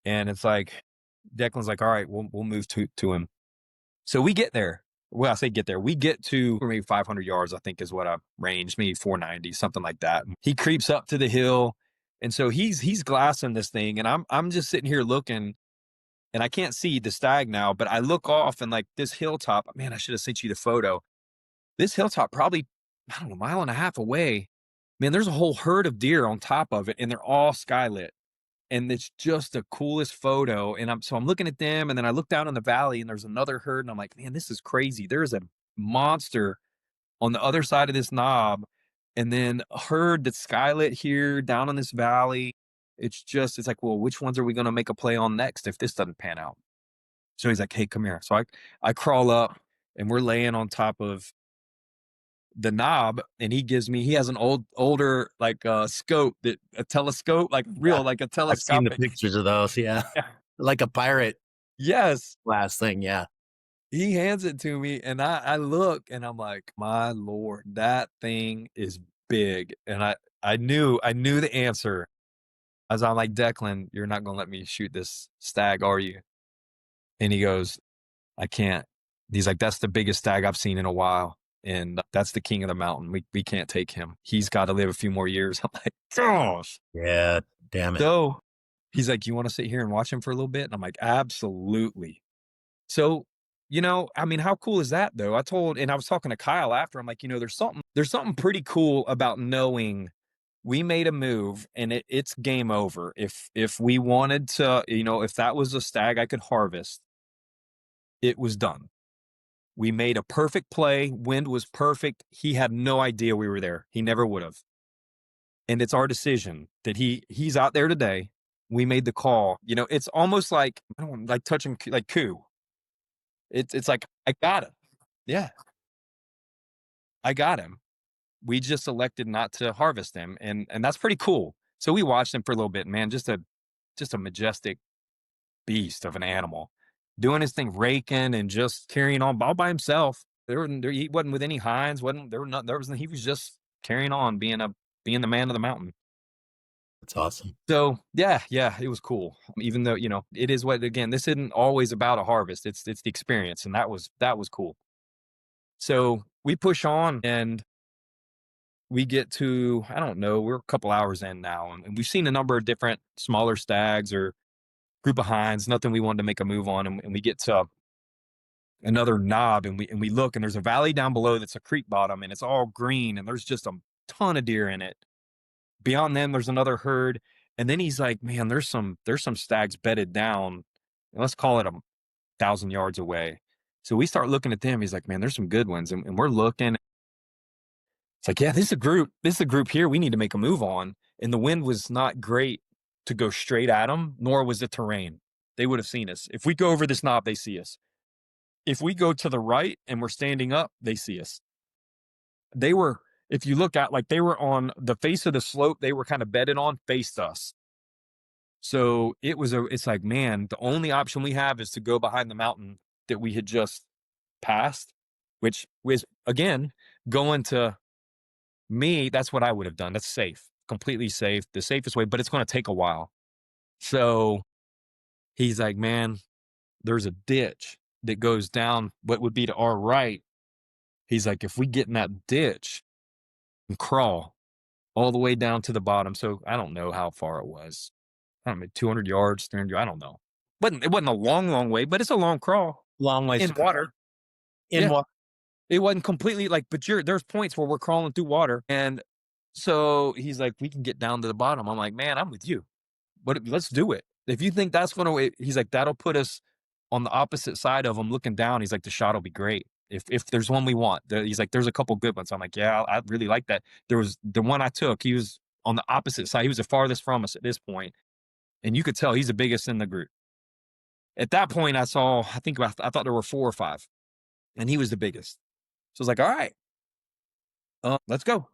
and it's like Declan's like, all right, we'll move to him. So we get there. Well, I say get there. We get to maybe 500 yards, I think is what I ranged, maybe 490, something like that. He creeps up to the hill, and so he's glassing this thing, and I'm just sitting here looking, and I can't see the stag now, but I look off and like this hilltop. Man, I should have sent you the photo. This hilltop probably, I don't know, a mile and a half away. Man, there's a whole herd of deer on top of it, and they're all skylit. And it's just the coolest photo. And I'm looking at them, and then I look down in the valley, and there's another herd, and I'm like, man, this is crazy. There's a monster on the other side of this knob, and then a herd that's skylit here down in this valley. It's like, well, which ones are we going to make a play on next if this doesn't pan out? So he's like, hey, come here. So I crawl up, and we're laying on top of the knob, and he has an older like scope, that a telescope, like
yeah.
real, like a
I've seen the
telescopic.
pictures of those. Yeah,
Yeah.
like a pirate
Yes.
glass thing. Yeah,
He hands it to me, and I look, and I'm like, my Lord, that thing is big. And I knew the answer. As I'm like, Declan, you're not gonna let me shoot this stag, are you? And he goes, I can't. He's like, that's the biggest stag I've seen in a while. And that's the king of the mountain. We can't take him. He's got to live a few more years. I'm like, gosh.
yeah. Damn it.
So he's like, you want to sit here and watch him for a little bit? And I'm like, absolutely. So, I mean, how cool is that though? And I was talking to Kyle after. I'm like, there's something pretty cool about knowing we made a move, and it's game over. If we wanted to, if that was a stag I could harvest, it was done. We made a perfect play. Wind was perfect. He had no idea we were there. He never would have. and it's our decision that he's out there today. We made the call. You know, it's almost like I don't like touching like coup. It's like I got him. Yeah, I got him. We just elected not to harvest him, and that's pretty cool. So we watched him for a little bit, man. Just a majestic beast of an animal, doing his thing, raking and just carrying on all by himself. He wasn't with any hinds. wasn't there were not there was He was just carrying on, being the man of the mountain.
That's awesome.
So yeah, it was cool. Even though it is what again, this isn't always about a harvest. It's the experience, and that was cool. So we push on, and we get to I don't know, we're a couple hours in now, and we've seen a number of different smaller stags or group of hinds. Nothing we wanted to make a move on, and we get to another knob, and we look, and there's a valley down below that's a creek bottom, and it's all green, and there's just a ton of deer in it. Beyond them, there's another herd. And then he's like, man, there's some stags bedded down. Let's call it 1,000 yards away. So we start looking at them. He's like, man, there's some good ones. And we're looking. It's like, yeah, this is a group. This is a group here we need to make a move on. And the wind was not great to go straight at them, nor was the terrain. They would have seen us. If we go over this knob, they see us. If we go to the right and we're standing up, they see us. They were, if you look at, like, they were on the face of the slope they were kind of bedded on, faced us. So it's like, man, the only option we have is to go behind the mountain that we had just passed, which was, again, going to me, that's what I would have done. That's safe, completely safe, the safest way, but it's going to take a while. So he's like, man, there's a ditch that goes down what would be to our right. He's like, if we get in that ditch and crawl all the way down to the bottom. So I don't know how far it was. I don't know, 200 yards, 300 yards. I don't know. It wasn't a long, long way, but it's a long crawl
Long ways
in water.
in
Yeah.
water.
It wasn't completely like, but there's points where we're crawling through water. And so he's like, we can get down to the bottom. I'm like, man, I'm with you. But let's do it. If you think that's going to, he's like, that'll put us on the opposite side of him looking down. He's like, the shot will be great. If there's one we want, he's like, there's a couple good ones. I'm like, yeah, I really like that. There was the one I took. He was on the opposite side. He was the farthest from us at this point, and you could tell he's the biggest in the group. At that point, I thought there were 4 or 5, and he was the biggest. So I was like, all right, let's go.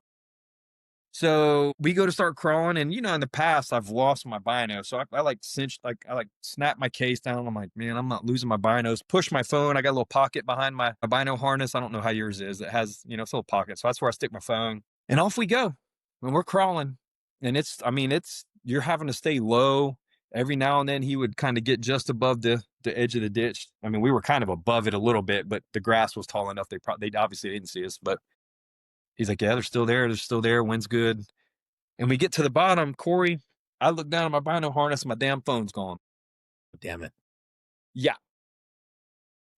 So we go to start crawling, and in the past I've lost my bino, so I like cinched, like I like snapped my case down. I'm like, man, I'm not losing my binos. Push my phone. I got a little pocket behind my bino harness. I don't know how yours is. It has, it's a little pocket, so that's where I stick my phone. And off we go. When we're crawling, and you're having to stay low. Every now and then he would kind of get just above the edge of the ditch. I mean, we were kind of above it a little bit, but the grass was tall enough. They obviously didn't see us, but he's like, yeah, they're still there. They're still there. Wind's good. And we get to the bottom, Corey, I look down at my bino harness and my damn phone's gone.
Damn it.
Yeah.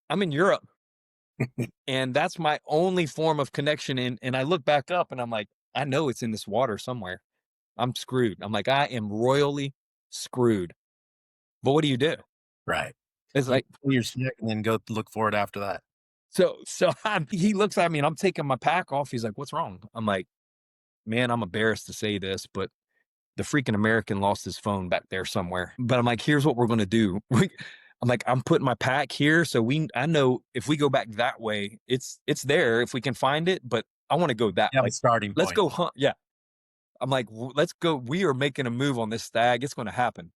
I'm in Europe. And that's my only form of connection. And I look back up and I'm like, I know it's in this water somewhere. I'm screwed. I'm like, I am royally screwed. But what do you do?
Right.
It's like,
Pull your stick and then go look for it after that.
so he looks at me and I'm taking my pack off. He's like, what's wrong? I'm like, man, I'm embarrassed to say this, but the freaking American lost his phone back there somewhere. But I'm like, here's what we're going to do. I'm like, I'm putting my pack here. So I know if we go back that way, it's there if we can find it, but I want to go that
Yeah,
way.
starting
Let's
point.
go hunt. Yeah. I'm like, let's go. We are making a move on this stag. It's going to happen.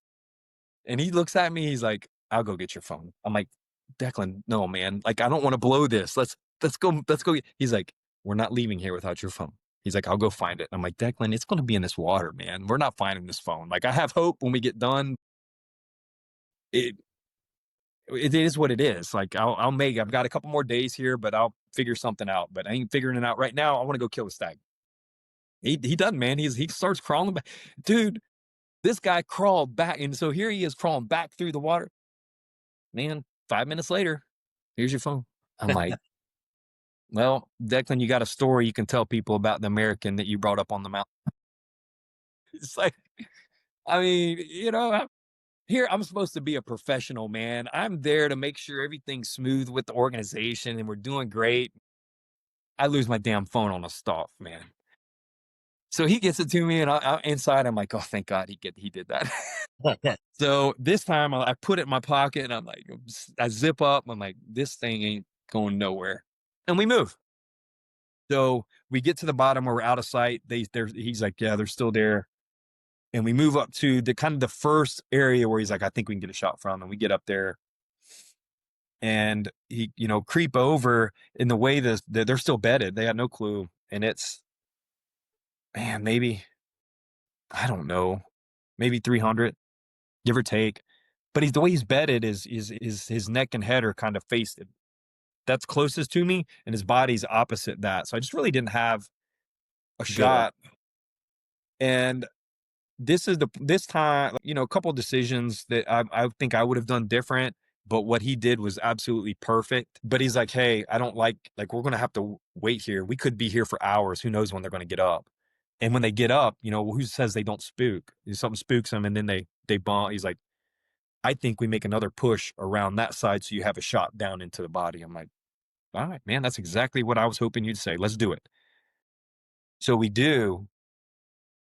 And he looks at me. He's like, I'll go get your phone. I'm like, Declan, no, man. Like, I don't want to blow this. Let's go. Let's go. He's like, we're not leaving here without your phone. He's like, I'll go find it. I'm like, Declan, it's going to be in this water, man. We're not finding this phone. Like, I have hope when we get done. It is what it is. Like, I've got a couple more days here, but I'll figure something out. But I ain't figuring it out right now. I want to go kill a stag. He doesn't, man. He starts crawling back. Dude, this guy crawled back. And so here he is crawling back through the water. Man, 5 minutes later, here's your phone. I'm like, well, Declan, you got a story you can tell people about the American that you brought up on the mountain. It's like, I mean, here I'm supposed to be a professional, man. I'm there to make sure everything's smooth with the organization and we're doing great. I lose my damn phone on a stalk, man. So he gets it to me, and I inside, I'm like, "Oh, thank God he did that." So this time I put it in my pocket, and I'm like, I zip up. I'm like, "This thing ain't going nowhere," and we move. So we get to the bottom where we're out of sight. He's like, "Yeah, they're still there." And we move up to the kind of the first area where he's like, "I think we can get a shot from." And we get up there, and he, creep over in the way that they're still bedded. They had no clue, and it's, man, maybe, I don't know, maybe 300, give or take. But the way he's bedded is his neck and head are kind of faced. That's closest to me, and his body's opposite that. So I just really didn't have a
Good one.
shot. And this time, a couple of decisions that I think I would have done different, but what he did was absolutely perfect. But he's like, "Hey, I don't like we're gonna have to wait here. We could be here for hours. Who knows when they're gonna get up?" And when they get up, who says they don't spook? Something spooks them, and then they bomb. He's like, "I think we make another push around that side so you have a shot down into the body." I'm like, "All right, man, that's exactly what I was hoping you'd say. Let's do it." So we do.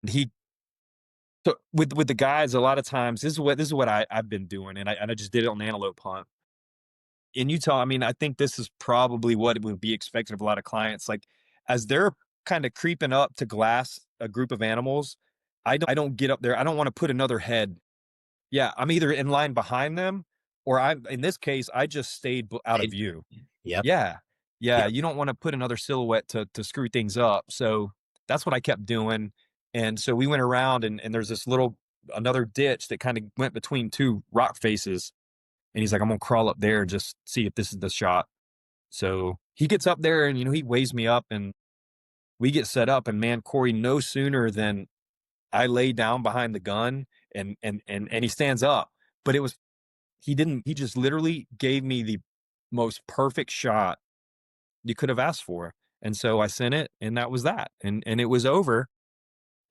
He So with the guys, a lot of times this is what I've been doing, and I just did it on the antelope hunt. In Utah, I mean, I think this is probably what would be expected of a lot of clients. Like, as they're kind of creeping up to glass a group of animals, I don't get up there. I don't want to put another head. Yeah, I'm either in line behind them, or in this case, I just stayed out of
Hey,
view.
yep.
Yeah. Yeah,
Yep.
you don't wanna put another silhouette to screw things up, so that's what I kept doing, and so we went around, and there's this another ditch that kinda went between 2 rock faces, and he's like, "I'm gonna crawl up there and just see if this is the shot." So, he gets up there and, he weighs me up, and we get set up, and man, Corey, no sooner than I lay down behind the gun and he stands up, but he just literally gave me the most perfect shot you could have asked for. And so I sent it, and that was that. And it was over.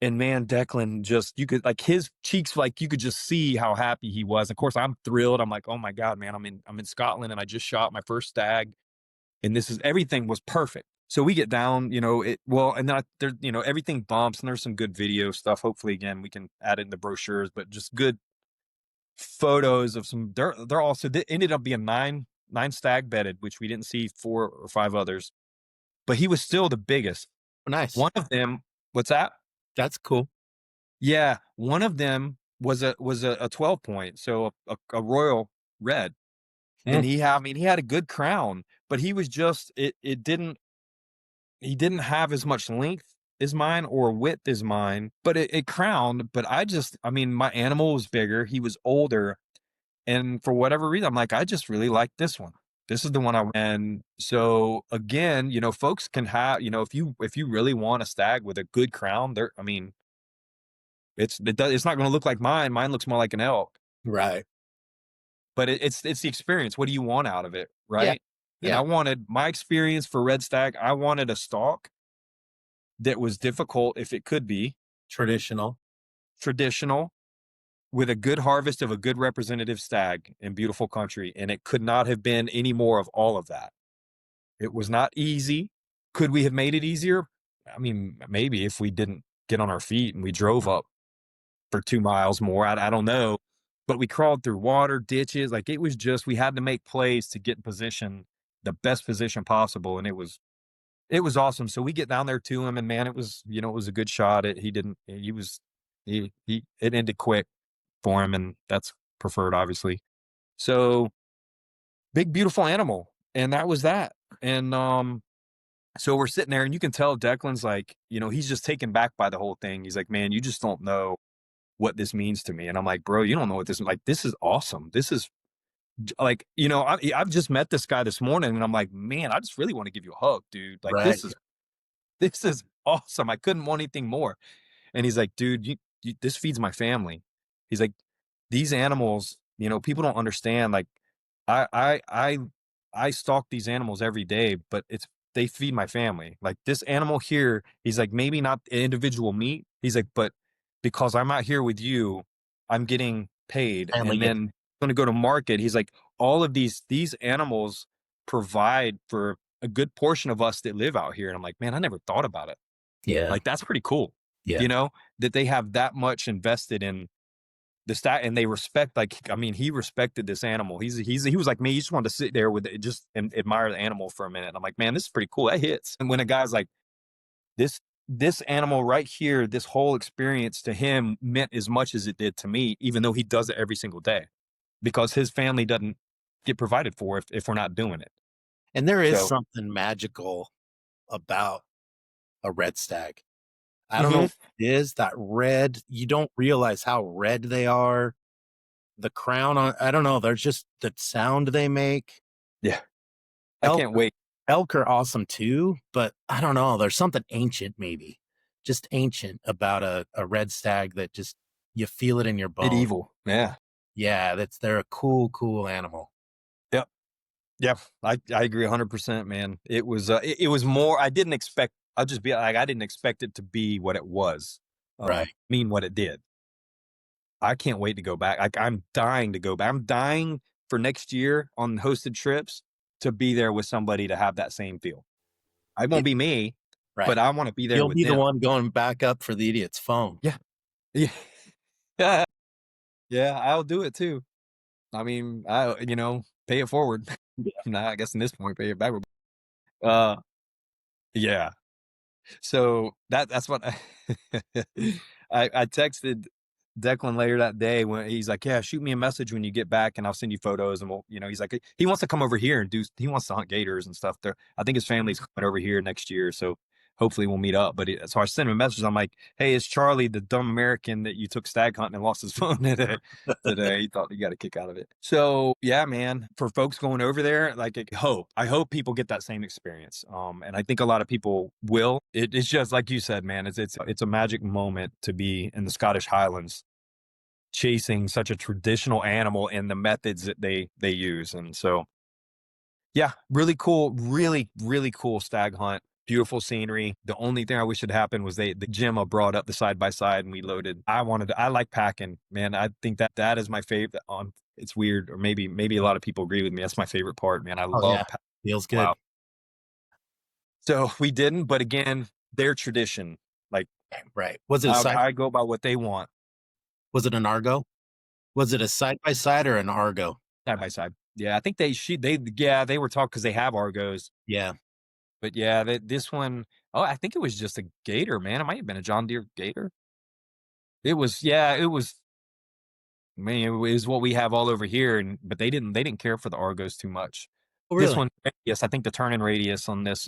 And man, Declan, just, you could, like, his cheeks, like, you could just see how happy he was. Of course, I'm thrilled. I'm like, "Oh my God, man, I'm in Scotland, and I just shot my first stag, and this is everything was perfect." So we get down, and then everything bumps, and there's some good video stuff. Hopefully, again, we can add it in the brochures, but just good photos of some. They're also, they ended up being nine stag bedded, which we didn't see 4 or 5 others, but he was still the biggest.
Oh, nice.
One of them, what's that?
That's cool.
Yeah, one of them was a 12 point, so a royal red, and
Mm,
I mean, he had a good crown, but he was just, it didn't he didn't have as much length as mine or width as mine, but it crowned. But I mean, my animal was bigger, he was older, and for whatever reason, I'm like, "I just really like this one. This is the one I." And so again, folks can have, if you really want a stag with a good crown, I mean, it's not gonna look like mine. Mine looks more like an elk,
right.
but it's the experience. What do you want out of it,
Yeah.
right? And I
Yeah.
wanted my experience for red stag. I wanted a stalk that was difficult if it could be,
Traditional.
traditional, with a good harvest of a good representative stag in beautiful country, and it could not have been any more of all of that. It was not easy. Could we have made it easier? I mean, maybe if we didn't get on our feet and we drove up for 2 miles more. I don't know, but we crawled through water, ditches. Like, it was just, we had to make plays to get in position, the best position possible, and it was awesome. So we get down there to him, and man, it was a good shot. He didn't. It ended quick for him, and that's preferred, obviously. So, big, beautiful animal, and that was that. And so we're sitting there, and you can tell Declan's like, he's just taken back by the whole thing. He's like, "Man, you just don't know what this means to me." And I'm like, "Bro, you don't know what this is like. This is awesome. This is like, I've just met this guy this morning, and I'm like, man, I just really want to give you a hug, dude. Like,
Right.
this is awesome. I couldn't want anything more." And he's like, "Dude, this feeds my family." He's like, "These animals, people don't understand. Like, I I I I stalk these animals every day, but they feed my family. Like, this animal here," he's like, "maybe not individual meat." He's like, "But because I'm out here with you, I'm getting paid,
Family
and
gets
then going to go to market." He's like, "All of these animals provide for a good portion of us that live out here." And I'm like, "Man, I never thought about it.
yeah.
Like, that's pretty cool."
Yeah.
you know, that they have that much invested in the stat and they respect, like, I mean, he respected this animal. He was like me. He just wanted to sit there with it just and admire the animal for a minute. I'm like, man, this is pretty cool. That hits. And when a guy's like, this this animal right here, this whole experience to him meant as much as it did to me, even though he does it every single day because his family doesn't get provided for if we're not doing it.
And there is
So,
something magical about a red stag. I don't know
mhm,
what it is, that red, you don't realize how red they are. The crown on, I don't know, there's just the sound they make.
yeah, I
Elk
can't wait.
elk are awesome too, but I don't know, there's something ancient maybe. Just ancient about a red stag that just you feel it in your bone.
Medieval, yeah,
Yeah, they're a cool animal.
yep, yeah. I agree 100%, man. It was more. I didn't expect. I'll just be like, I didn't expect it to be what it was.
Right.
Mean what it did. I can't wait to go back. Like I'm dying to go back. I'm dying for next year on hosted trips to be there with somebody to have that same feel. I
Y
won't be me, but
right.
I wanna be there
You'll
with
be the
them.
one going back up for the idiot's phone.
Yeah. Yeah. Yeah. Yeah, I'll do it too. I mean, pay it forward.
Yeah.
Nah, I guess in this point, pay it backward. Uh, yeah. So that's what I texted Declan later that day when he's like, "Yeah, shoot me a message when you get back, and I'll send you photos." And he's like, he wants to come over here and he wants to hunt gators and stuff. There, I think his family's coming over here next year, so hopefully we'll meet up. So I sent him a message. I'm like, "Hey, it's Charlie, the dumb American that you took stag hunting and lost his phone today." Today, he thought he got a kick out of it. So yeah, man, for folks going over there, like I hope people get that same experience. And I think a lot of people will. It's just like you said, man. It's a magic moment to be in the Scottish Highlands, chasing such a traditional animal and the methods that they use. And so, yeah, really cool, really cool stag hunt. Beautiful scenery. The only thing I wish had happened was the Gemma brought up the side by side and we loaded. I like packing, man. I think that is my favorite. It's weird, or maybe a lot of people agree with me. That's my favorite part, man. I
Oh,
love
yeah. Feels good.
wow. So we didn't, but again, their tradition. Like
Right. Was it a side
I go by what they want,
was it an Argo? Was it a side by side or an Argo?
side by side. Yeah, I think they were talking because they have Argos.
Yeah.
But yeah, this one, oh, I think it was just a Gator, man. It might have been a John Deere Gator. It was, man, it was what we have all over here, but they didn't care for the Argos too much.
Oh,
This
really?
one, yes, I think the turn-in radius on this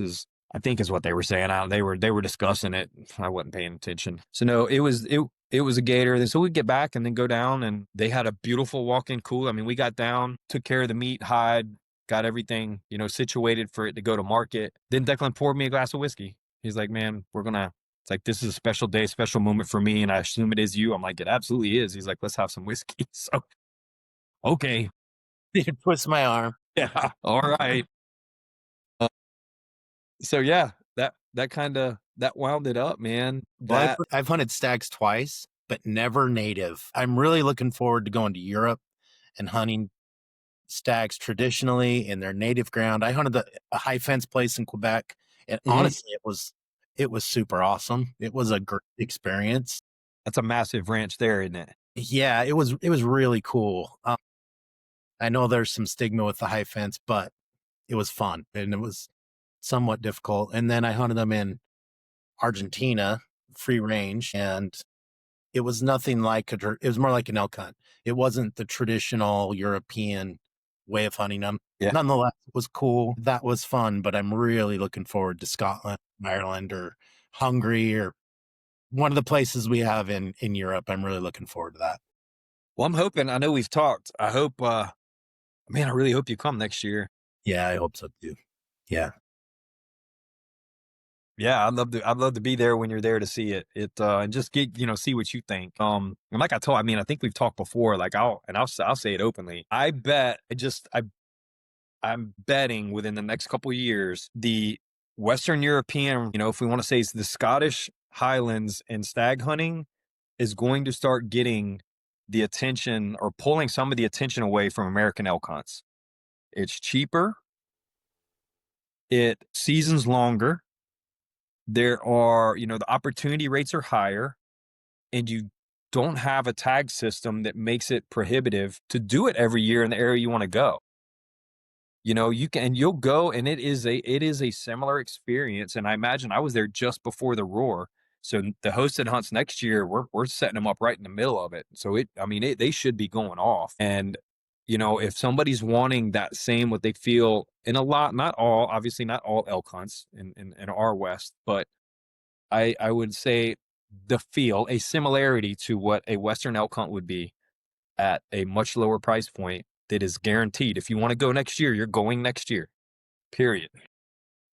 I think is what they were saying. They were discussing it. I wasn't paying attention. So no, it was a Gator. So we'd get back and then go down, and they had a beautiful walk-in cooler. I mean, we got down, took care of the meat, hide, got everything, situated for it to go to market. Then Declan poured me a glass of whiskey. He's like, "Man, it's like, this is a special day, special moment for me, and I assume it is you." I'm like, "It absolutely is." He's like, "Let's have some whiskey." So, okay.
You twist my arm.
Yeah. All right. Uh, so yeah, that kind of that wound it up, man.
Well,
That
I've hunted stags twice, but never native. I'm really looking forward to going to Europe and hunting stags traditionally in their native ground. I hunted a high fence place in Quebec, and
mhm,
honestly, it was super awesome. It was a great experience.
that's a massive ranch there, isn't it?
Yeah, it was really cool. I know there's some stigma with the high fence, but it was fun and it was somewhat difficult. And then I hunted them in Argentina, free range, and it was nothing like it was more like an elk hunt. It wasn't the traditional European way of hunting them.
Yeah.
Nonetheless, it was cool. That was fun, but I'm really looking forward to Scotland, Ireland, or Hungary, or one of the places we have in Europe. I'm really looking forward to that.
Well, I'm hoping. I know we've talked. I hope. Man, I really hope you come next year.
Yeah, I hope so too. Yeah.
Yeah, I'd love to be there when you're there to see it. And just get, see what you think. And like I mean, I think we've talked before. Like I'll say it openly. I'm betting within the next couple of years, the Western European, if we want to say it's the Scottish Highlands and stag hunting is going to start getting the attention or pulling some of the attention away from American elk hunts. It's cheaper. It seasons longer. there are, the opportunity rates are higher, and you don't have a tag system that makes it prohibitive to do it every year in the area you want to go. You can, and you'll go, and it is a similar experience. And I imagine I was there just before the roar. So the hosted hunts next year, we're setting them up right in the middle of it. So they should be going off. And if somebody's wanting that same, what they feel in a lot, not all, obviously not all elk hunts in our West, but I would say a similarity to what a Western elk hunt would be at a much lower price point that is guaranteed. If you want to go next year, you're going next year, period.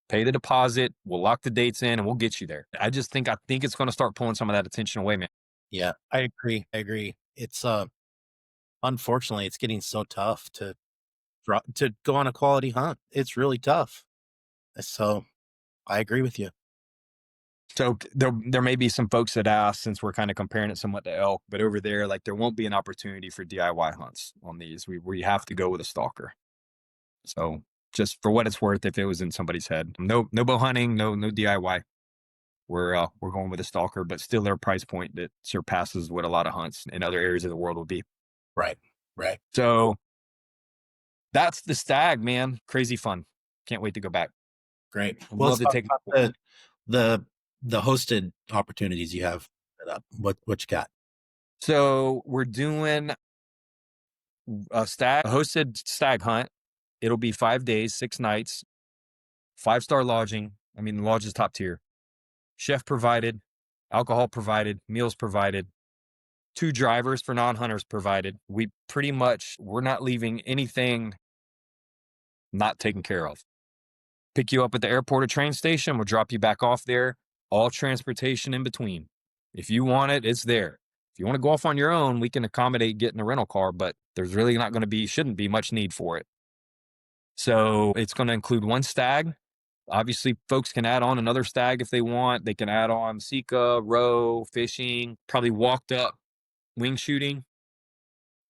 Pay the deposit. We'll lock the dates in and we'll get you there. I think it's going to start pulling some of that attention away, man.
Yeah, I agree. I agree. It's unfortunately it's getting so tough to go on a quality hunt. It's really tough. So I agree with you.
So there may be some folks that ask, since we're kind of comparing it somewhat to elk, but over there, like, there won't be an opportunity for DIY hunts on these. We have to go with a stalker. So just for what it's worth, if it was in somebody's head, no bow hunting, no DIY. We're going with a stalker, but still their price point that surpasses what a lot of hunts in other areas of the world will be.
Right. Right.
So that's the Stag, man. Crazy fun. Can't wait to go back.
Great.
I'd
Well,
love
let's
to
talk
take
about the hosted opportunities you have set up. What you got?
So we're doing a hosted stag hunt. It'll be 5 days, 6 nights, 5-star lodging. I mean, the lodge is top tier. Chef provided, alcohol provided, meals provided, 2 drivers for non-hunters provided. We're not leaving anything not taken care of. Pick you up at the airport or train station. We'll drop you back off there. All transportation in between. If you want it, it's there. If you want to go off on your own, we can accommodate getting a rental car, but there's really shouldn't be much need for it. So it's going to include 1 stag. Obviously, folks can add on another stag if they want. They can add on Sika, roe, fishing, probably walked up wing shooting.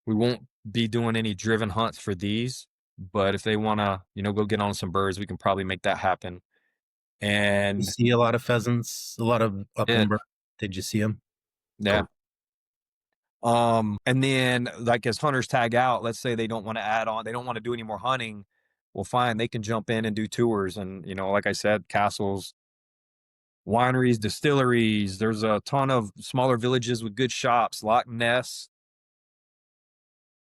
We won't be doing any driven hunts for these, but if they want to, go get on some birds, we can probably make that happen.
You
And
see a lot of pheasants, a lot of
yeah,
upland birds. Did you see them?
yeah. And then, like, as hunters tag out, let's say they don't want to add on, they don't want to do any more hunting. Well, fine, they can jump in and do tours. And, like I said, castles, wineries, distilleries. There's a ton of smaller villages with good shops, Loch Ness.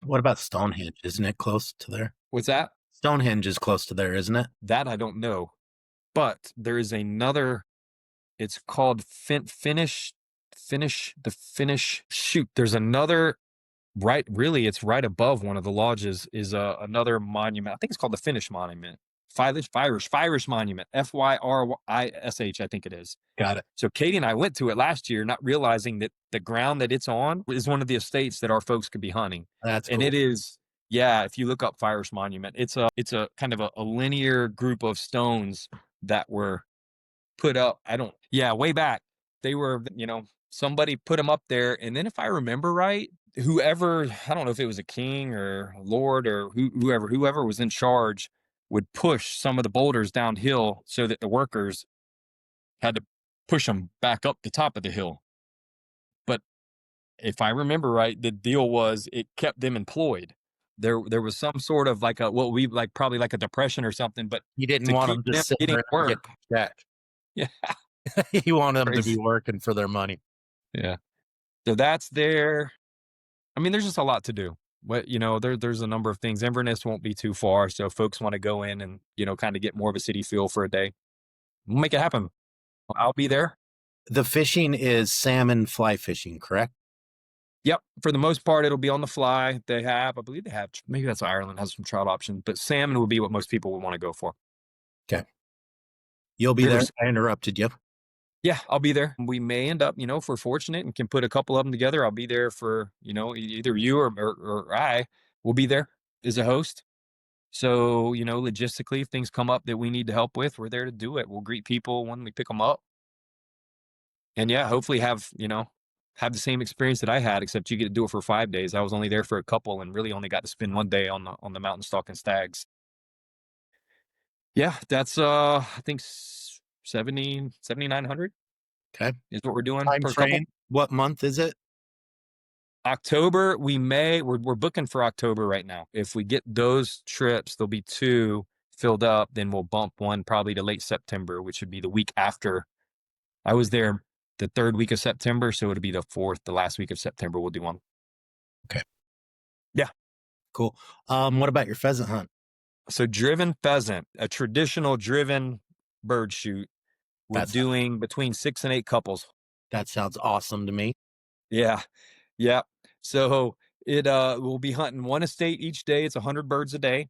What about Stonehenge? Isn't it close to there?
What's that?
Stonehenge is close to there, isn't it?
That I don't know. But there is another, it's called shoot. There's another, it's right above one of the lodges is another monument. I think it's called the Finnish Monument. Fyrish Monument. Fyrish, I think it is.
Got it.
So Katie and I went to it last year, not realizing that the ground that it's on is one of the estates that our folks could be hunting.
That's
And
cool.
it is, yeah, if you look up Fyrish Monument, it's a kind of a linear group of stones that were put up. Way back. They were, somebody put them up there. And then if I remember right, whoever, I don't know if it was a king or a lord or whoever was in charge would push some of the boulders downhill so that the workers had to push them back up the top of the hill. But if I remember right, the deal was it kept them employed. There was some sort of like probably like a depression or something, but
You didn't
to
want
keep
them to sit
getting
there and
work.
get checked.
Yeah.
You want them to
Crazy.
be working for their money.
Yeah. So that's there. I mean, there's just a lot to do. But, there's a number of things. Inverness won't be too far. So if folks want to go in and, kind of get more of a city feel for a day, we'll make it happen. I'll be there.
The fishing is salmon fly fishing, correct?
Yep. For the most part, it'll be on the fly. I believe they have, maybe that's Ireland has some trout options, but salmon would be what most people would want to go for.
Okay. You'll be there. I interrupted you.
Yeah, I'll be there. We may end up, if we're fortunate and can put a couple of them together, I'll be there for, either you or I will be there as a host. So, logistically, if things come up that we need to help with, we're there to do it. We'll greet people when we pick them up. And yeah, hopefully have the same experience that I had, except you get to do it for 5 days. I was only there for a couple and really only got to spend 1 day on the mountain stalking stags. Yeah, that's I think 7,900
Okay.
is what we're doing
Time
per couple.
frame. What month is it?
October, we're booking for October right now. If we get those trips, there'll be 2 filled up, then we'll bump one probably to late September, which would be the week after. I was there the 3rd week of September, so it'll be the 4th, the last week of September, we'll do one.
Okay.
Yeah.
Cool. What about your pheasant hunt?
So driven pheasant, a traditional driven bird shoot. We're
That's
doing between 6 and 8 couples.
that sounds awesome to me.
Yeah. Yeah. So it we'll be hunting one estate each day. It's 100 birds a day.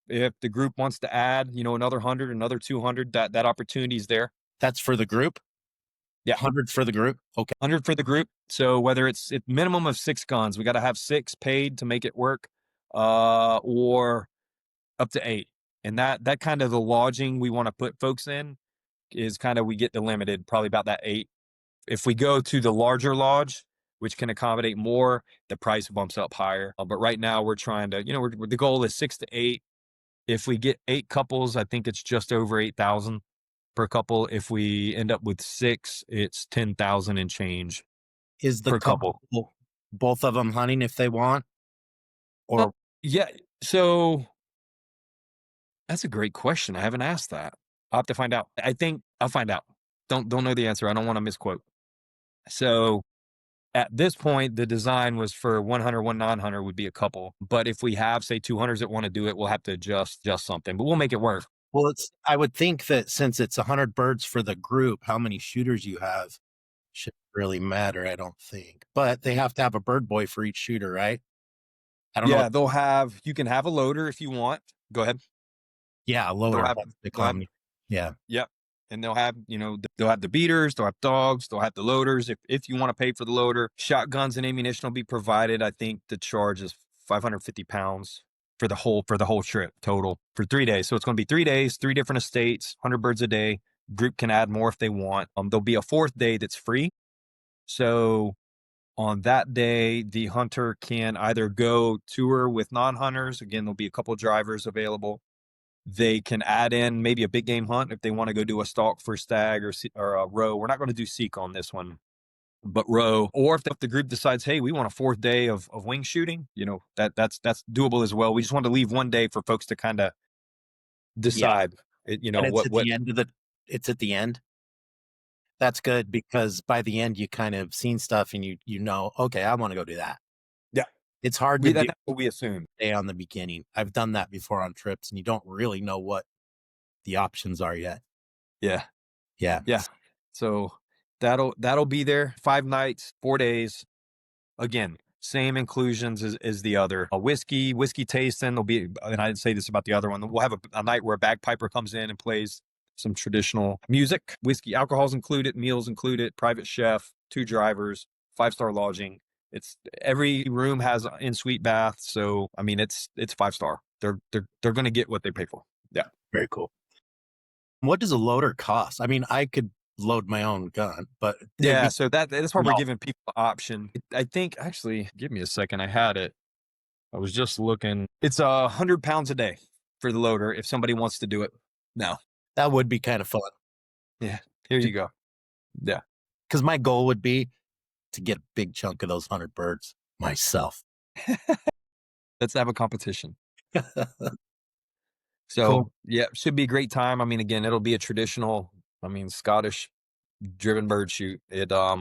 If the group wants to add, another 100, another 200, that opportunity is there.
That's for the group.
Yeah.
100 for the group. Okay.
100 for the group. So whether it's a minimum of 6 guns, we got to have 6 paid to make it work, or up to 8. And that kind of the lodging we want to put folks in is kind of, we get the limited, probably about that 8. If we go to the larger lodge, which can accommodate more, the price bumps up higher. But right now we're trying to, the goal is 6 to 8. If we get 8 couples, I think it's just over 8,000 per couple. If we end up with 6, it's 10,000 and change
Is the
per couple.
couple both of them hunting if they want?
Well,
Or
yeah. So that's a great question. I haven't asked that. I'll have to find out. I think I'll find out. Don't know the answer. I don't want to misquote. So at this point, the design was for one hunter, one non-hunter would be a couple. But if we have, say, 2 hunters that want to do it, we'll have to adjust something. But we'll make it work.
well, I would think that since it's 100 birds for the group, how many shooters you have shouldn't really matter, I don't think. But they have to have a bird boy for each shooter, right? I don't know.
Yeah, you can have a loader if you want. Go ahead.
Yeah, a loader.
Have,
That's what they
they'll
call
have
me. Yeah.
Yep. And they'll have, they'll have the beaters, they'll have dogs, they'll have the loaders. If you want to pay for the loader, shotguns and ammunition will be provided. I think the charge is 550 pounds for the whole trip total for 3 days. So it's going to be 3 days, 3 different estates, 100 birds a day. Group can add more if they want. There'll be a 4th day that's free. So on that day, the hunter can either go tour with non-hunters. Again, there'll be a couple drivers available. They can add in maybe a big game hunt if they want to go do a stalk for stag or a roe. We're not going to do seek on this one, but roe. Or if the group decides, hey, we want a 4th day of wing shooting, that's doable as well. We just want to leave one day for folks to kind of decide.
And it's at the end of it's at the end. That's good because by the end you kind of seen stuff and okay, I want to go do that.
Yeah.
It's hard to do
That's what we assume.
on the beginning. I've done that before on trips and you don't really know what the options are yet.
Yeah.
Yeah.
Yeah. So that'll be there 5 nights, 4 days. Again, same inclusions as the other. A whiskey tasting. There'll be, and I'd say this about the other one. We'll have a night where a bagpiper comes in and plays some traditional music. Whiskey, alcohol's included, meals included, private chef, 2 drivers, 5-star lodging. It's every room has an in-suite bath. So I mean, it's 5-star. They're going to get what they pay for. Yeah.
Very cool. What does a loader cost? I mean, I could load my own gun, but
yeah, so that's why we're giving people the option. I think, actually, give me a second. I had it. I was just looking. It's 100 pounds a day for the loader if somebody wants to do it now.
that would be kind of fun.
Yeah, here you go. Yeah.
Because my goal would be to get a big chunk of those 100 birds myself.
Let's have a competition. So,
Cool.
yeah, should be a great time. I mean, again, it'll be a traditional, Scottish driven bird shoot. Yeah,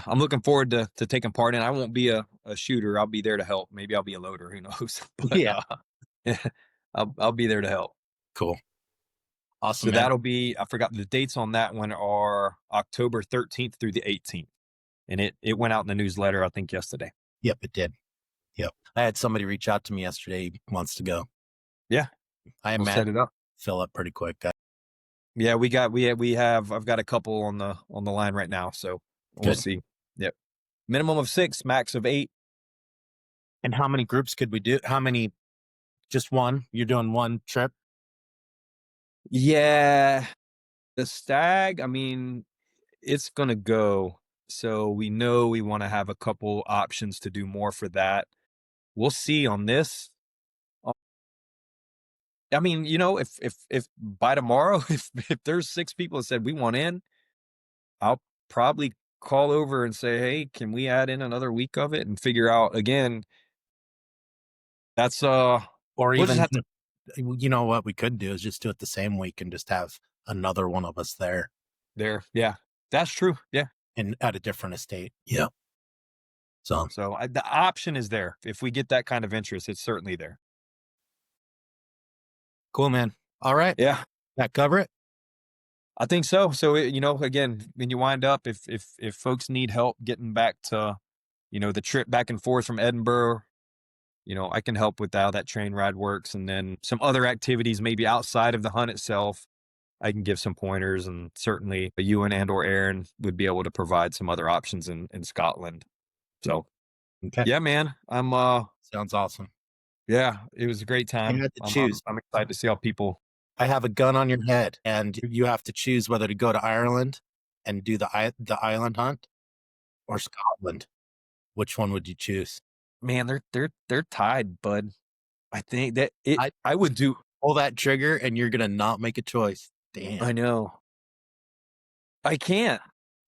I'm looking forward to taking part in. I won't be a shooter. I'll be there to help. Maybe I'll be a loader. Who knows? But,
Yeah.
I'll be there to help.
Cool. Awesome.
So
Man.
that'll be, I forgot the dates on that one are October 13th through the 18th. And it went out in the newsletter, I think, yesterday.
Yep, it did. Yep. I had somebody reach out to me yesterday. He wants to go.
Yeah.
I
We'll set
imagine
it up.
fill up pretty quick.
Yeah, I've got a couple on the line right now. So we'll see. Yep. Minimum of 6, max of 8.
And how many groups could we do? How many? Just one? You're doing one trip?
Yeah. The stag, it's going to go. So we know we want to have a couple options to do more for that. We'll see on this. I mean, if by tomorrow, if there's 6 people that said we want in, I'll probably call over and say, "Hey, can we add in another week of it?" And figure out again, that's,
Or
we'll just
even,
have to
you know what we could do is just do it the same week and just have another one of us there
there. Yeah, that's true. Yeah.
and at a different estate. Yeah. So
So the option is there. If we get that kind of interest, it's certainly there.
cool, man. All right.
Yeah,
That cover it?
I think so. So again, when you wind up, if folks need help getting back to, the trip back and forth from Edinburgh, I can help with how that train ride works, and then some other activities maybe outside of the hunt itself. I can give some pointers, and certainly Ewan and/or Aaron would be able to provide some other options in Scotland. So
Okay.
yeah, man,
Sounds awesome.
yeah, it was a great
I
time.
had to
I'm
choose.
I'm excited to see how people.
I have a gun on your head, and you have to choose whether to go to Ireland and do the island hunt or Scotland. Which one would you choose?
Man, they're tied, bud. I think that
I
I would do.
pull that trigger, and you're gonna not make a choice. Damn,
I know. I can't.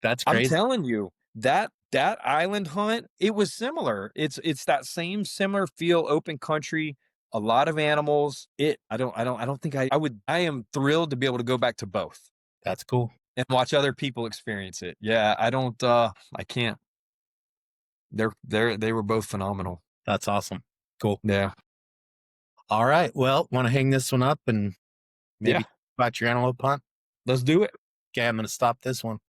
that's
I'm
crazy.
telling you, that island hunt, it was similar. It's that same similar feel, open country, a lot of animals. I don't think I am thrilled to be able to go back to both
That's cool.
and watch other people experience it. Yeah, I can't. They were both phenomenal.
That's awesome. Cool.
Yeah.
All right. Well, want to hang this one up and
Yeah.
maybe about your antelope hunt?
Let's do it.
Okay, I'm going to stop this one.